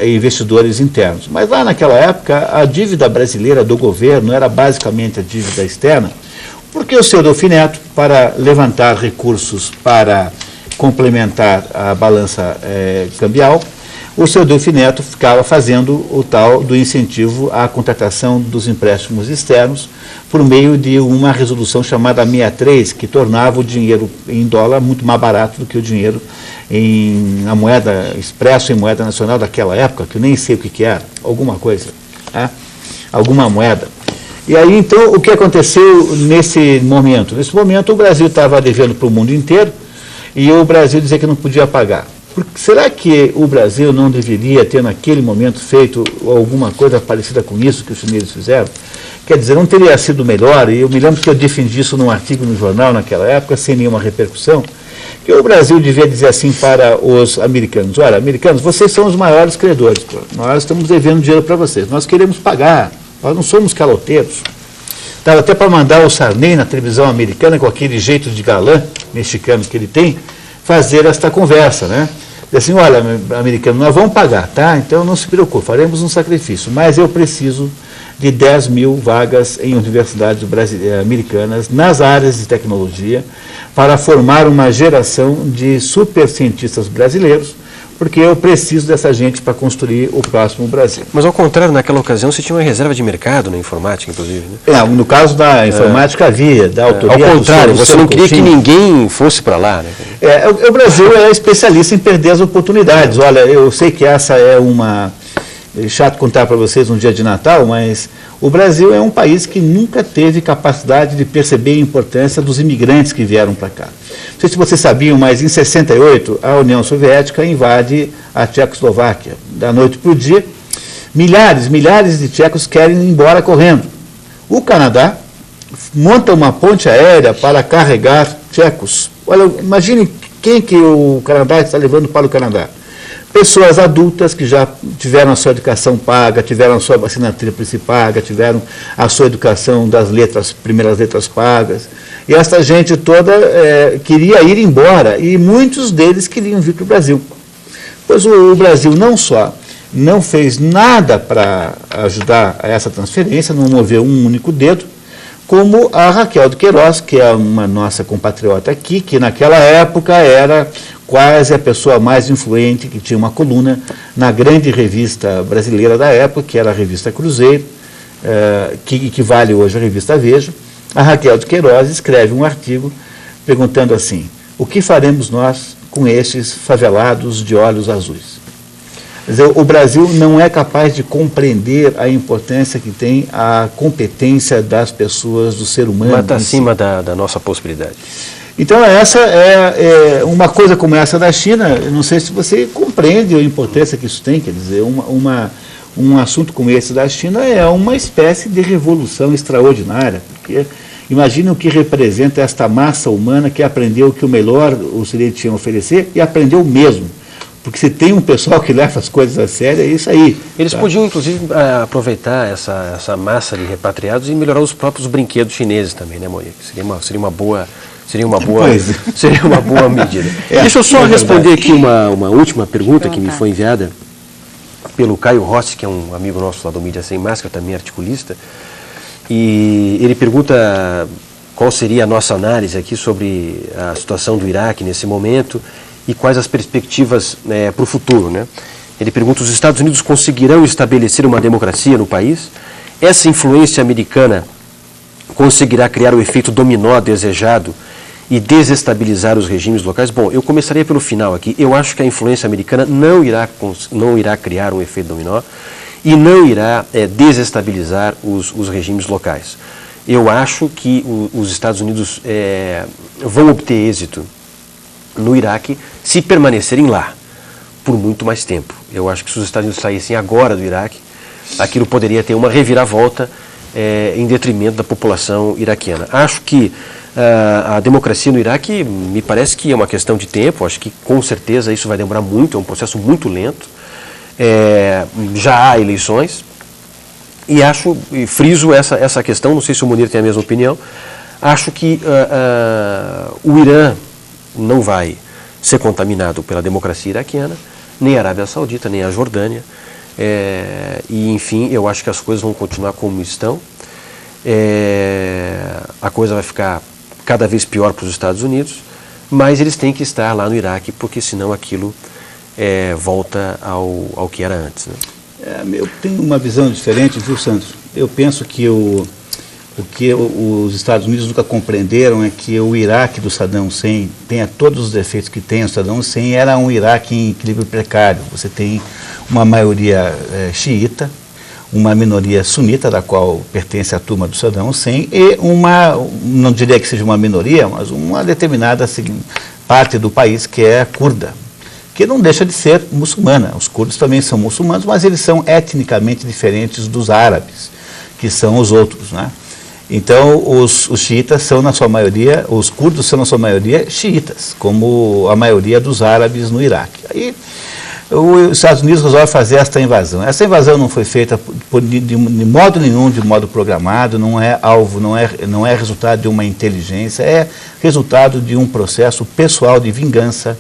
investidores internos. Mas lá naquela época, a dívida brasileira do governo era basicamente a dívida externa, porque o seu Delfim Neto, para levantar recursos para complementar a balança cambial, o seu Delfim Neto ficava fazendo o tal do incentivo à contratação dos empréstimos externos por meio de uma resolução chamada 63, que tornava o dinheiro em dólar muito mais barato do que o dinheiro na moeda expresso em moeda nacional daquela época, que eu nem sei o que era, alguma coisa, né? Alguma moeda. E aí, então, o que aconteceu nesse momento? Nesse momento, o Brasil estava devendo para o mundo inteiro, e o Brasil dizia que não podia pagar. Será que o Brasil não deveria ter, naquele momento, feito alguma coisa parecida com isso que os chineses fizeram? Quer dizer, não teria sido melhor, e eu me lembro que eu defendi isso num artigo no jornal naquela época, sem nenhuma repercussão, que o Brasil devia dizer assim para os americanos: olha, americanos, vocês são os maiores credores, pô. Nós estamos devendo dinheiro para vocês, nós queremos pagar, nós não somos caloteiros. Dava até para mandar o Sarney na televisão americana, com aquele jeito de galã mexicano que ele tem, fazer esta conversa, né? Diz assim: olha, americano, nós vamos pagar, tá? Então não se preocupe, faremos um sacrifício, mas eu preciso de 10 mil vagas em universidades americanas, nas áreas de tecnologia, para formar uma geração de super cientistas brasileiros, porque eu preciso dessa gente para construir o próximo Brasil. Mas ao contrário, naquela ocasião você tinha uma reserva de mercado na informática, inclusive, né? No caso da informática havia, da autoria. Ao contrário, você não queria que ninguém fosse para lá, né? O Brasil é especialista em perder as oportunidades. Olha, eu sei que essa é chato contar para vocês um dia de Natal, mas o Brasil é um país que nunca teve capacidade de perceber a importância dos imigrantes que vieram para cá. Não sei se vocês sabiam, mas em 68 a União Soviética invade a Tchecoslováquia. Da noite para o dia, milhares de tchecos querem ir embora correndo. O Canadá monta uma ponte aérea para carregar tchecos. Olha, imagine quem que o Canadá está levando para o Canadá. Pessoas adultas que já tiveram a sua educação paga, tiveram a sua vacina tríplice paga, tiveram a sua educação das primeiras letras pagas. E essa gente toda queria ir embora, e muitos deles queriam vir para o Brasil. Pois o Brasil não só não fez nada para ajudar a essa transferência, não moveu um único dedo, como a Raquel de Queiroz, que é uma nossa compatriota aqui, que naquela época era quase a pessoa mais influente, que tinha uma coluna na grande revista brasileira da época, que era a revista Cruzeiro, que equivale hoje à revista Veja. A Raquel de Queiroz escreve um artigo perguntando assim: o que faremos nós com estes favelados de olhos azuis? Quer dizer, o Brasil não é capaz de compreender a importância que tem a competência das pessoas, do ser humano. Mas está acima da nossa possibilidade. Então, essa uma coisa como essa da China, eu não sei se você compreende a importância que isso tem. Quer dizer, um assunto como esse da China é uma espécie de revolução extraordinária, porque imagine o que representa esta massa humana que aprendeu que o melhor o Ocidente tinha a oferecer e aprendeu mesmo. Porque se tem um pessoal que leva as coisas a sério, é isso aí. Eles podiam, inclusive, aproveitar essa massa de repatriados e melhorar os próprios brinquedos chineses também, né, Monique? Seria uma boa Seria uma boa medida. Deixa eu só responder aqui uma última pergunta que me foi enviada pelo Caio Rossi, que é um amigo nosso lá do Mídia Sem Máscara, também articulista. E ele pergunta qual seria a nossa análise aqui sobre a situação do Iraque nesse momento e quais as perspectivas para o futuro, né? Ele pergunta: os Estados Unidos conseguirão estabelecer uma democracia no país? Essa influência americana conseguirá criar o efeito dominó desejado e desestabilizar os regimes locais? Bom, eu começaria pelo final aqui. Eu acho que a influência americana não irá criar um efeito dominó e não irá desestabilizar os regimes locais. Eu acho que os Estados Unidos vão obter êxito no Iraque se permanecerem lá por muito mais tempo. Eu acho que se os Estados Unidos saíssem agora do Iraque, aquilo poderia ter uma reviravolta em detrimento da população iraquiana. Acho que a democracia no Iraque me parece que é uma questão de tempo. Acho que com certeza isso vai demorar muito, é um processo muito lento. Já há eleições e friso essa questão, não sei se o Munir tem a mesma opinião. Acho que o Irã não vai ser contaminado pela democracia iraquiana, nem a Arábia Saudita, nem a Jordânia. E, enfim, eu acho que as coisas vão continuar como estão. A coisa vai ficar cada vez pior para os Estados Unidos, mas eles têm que estar lá no Iraque, porque senão aquilo volta ao que era antes, né? Eu tenho uma visão diferente, viu, Santos? Eu penso que o que os Estados Unidos nunca compreenderam é que o Iraque do Saddam Hussein, tenha todos os defeitos que tem o Saddam Hussein, era um Iraque em equilíbrio precário. Você tem uma maioria xiita, uma minoria sunita, da qual pertence a turma do Saddam Hussein, e não diria que seja uma minoria, mas uma determinada parte do país que é curda, que não deixa de ser muçulmana. Os curdos também são muçulmanos, mas eles são etnicamente diferentes dos árabes, que são os outros, né? Então, os xiitas são, na sua maioria, os curdos são, na sua maioria, xiitas, como a maioria dos árabes no Iraque. Aí, os Estados Unidos resolvem fazer esta invasão. Essa invasão não foi feita de modo nenhum, de modo programado, não é alvo, não é resultado de uma inteligência, é resultado de um processo pessoal de vingança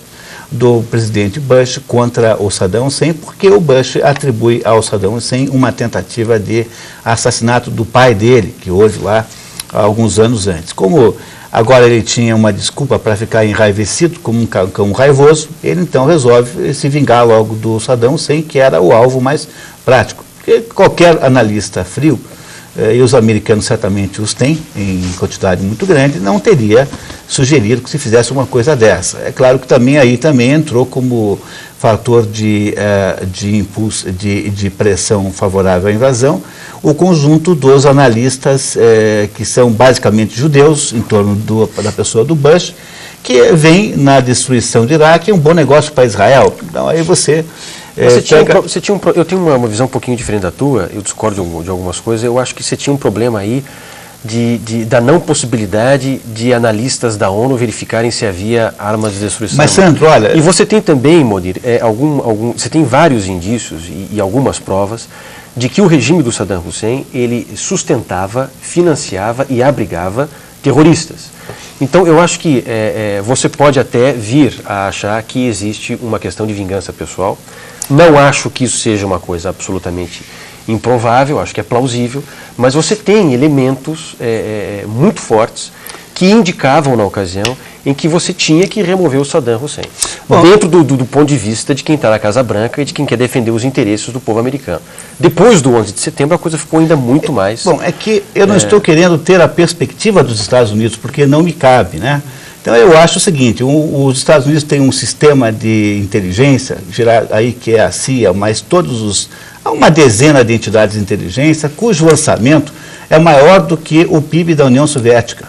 do presidente Bush contra o Saddam Hussein, porque o Bush atribui ao Saddam Hussein uma tentativa de assassinato do pai dele, que houve lá há alguns anos antes. Como agora ele tinha uma desculpa para ficar enraivecido, como um cão raivoso, ele então resolve se vingar logo do Saddam Hussein, que era o alvo mais prático. Porque qualquer analista frio, e os americanos certamente os têm em quantidade muito grande, não teria sugerido que se fizesse uma coisa dessa. É claro que aí também entrou como fator de impulso, de pressão favorável à invasão, o conjunto dos analistas que são basicamente judeus, em torno da pessoa do Bush, que veem na destruição de Iraque um bom negócio para Israel. Então aí você... eu tenho uma visão um pouquinho diferente da tua, eu discordo de algumas coisas. Eu acho que você tinha um problema aí da não possibilidade de analistas da ONU verificarem se havia armas de destruição. Mas, Sandro, olha... E você tem também, Munir, você tem vários indícios e algumas provas de que o regime do Saddam Hussein, ele sustentava, financiava e abrigava terroristas. Então, eu acho que você pode até vir a achar que existe uma questão de vingança pessoal. Não acho que isso seja uma coisa absolutamente improvável, acho que é plausível, mas você tem elementos muito fortes que indicavam na ocasião em que você tinha que remover o Saddam Hussein. Bom, dentro do ponto de vista de quem está na Casa Branca e de quem quer defender os interesses do povo americano. Depois do 11 de setembro, a coisa ficou ainda muito mais... Bom, é que eu não estou querendo ter a perspectiva dos Estados Unidos, porque não me cabe, né? Então eu acho o seguinte, os Estados Unidos têm um sistema de inteligência, aí que é a CIA, mas há uma dezena de entidades de inteligência, cujo orçamento é maior do que o PIB da União Soviética,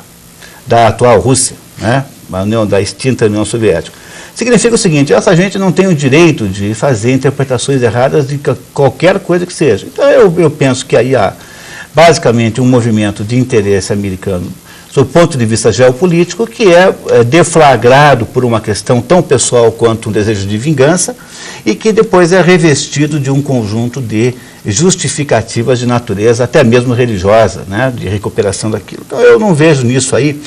da atual Rússia, né? Da extinta União Soviética. Significa o seguinte, essa gente não tem o direito de fazer interpretações erradas de qualquer coisa que seja. Então eu penso que aí há basicamente um movimento de interesse americano sob o ponto de vista geopolítico, que é deflagrado por uma questão tão pessoal quanto um desejo de vingança e que depois é revestido de um conjunto de justificativas de natureza, até mesmo religiosa, né, de recuperação daquilo. Então eu não vejo nisso aí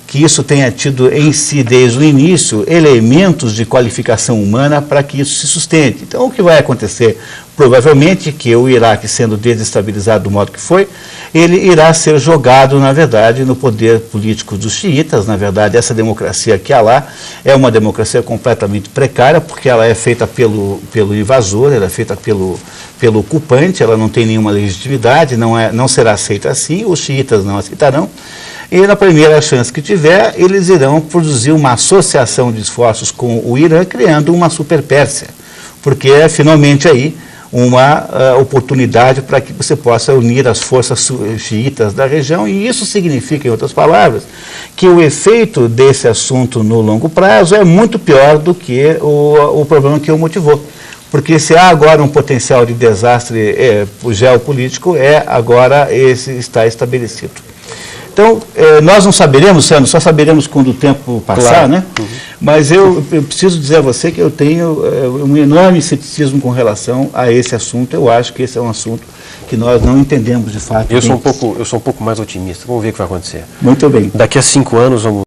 que isso tenha tido em si, desde o início, elementos de qualificação humana para que isso se sustente. Então o que vai acontecer? Provavelmente que o Iraque, sendo desestabilizado do modo que foi, ele irá ser jogado, na verdade, no poder político dos xiitas. Na verdade, essa democracia que há lá é uma democracia completamente precária, porque ela é feita pelo invasor, ela é feita pelo ocupante, ela não tem nenhuma legitimidade, não será aceita assim, os xiitas não aceitarão. E na primeira chance que tiver, eles irão produzir uma associação de esforços com o Irã, criando uma super-Pérsia, porque é finalmente aí uma oportunidade para que você possa unir as forças xiitas da região, e isso significa, em outras palavras, que o efeito desse assunto no longo prazo é muito pior do que o problema que o motivou. Porque se há agora um potencial de desastre geopolítico, agora esse está estabelecido. Então, nós não saberemos, Sandro, só saberemos quando o tempo passar, claro, né? Uhum. Mas eu preciso dizer a você que eu tenho um enorme ceticismo com relação a esse assunto. Eu acho que esse é um assunto que nós não entendemos de fato. Eu sou um pouco mais otimista. Vamos ver o que vai acontecer. Muito bem. Daqui a 5 anos vamos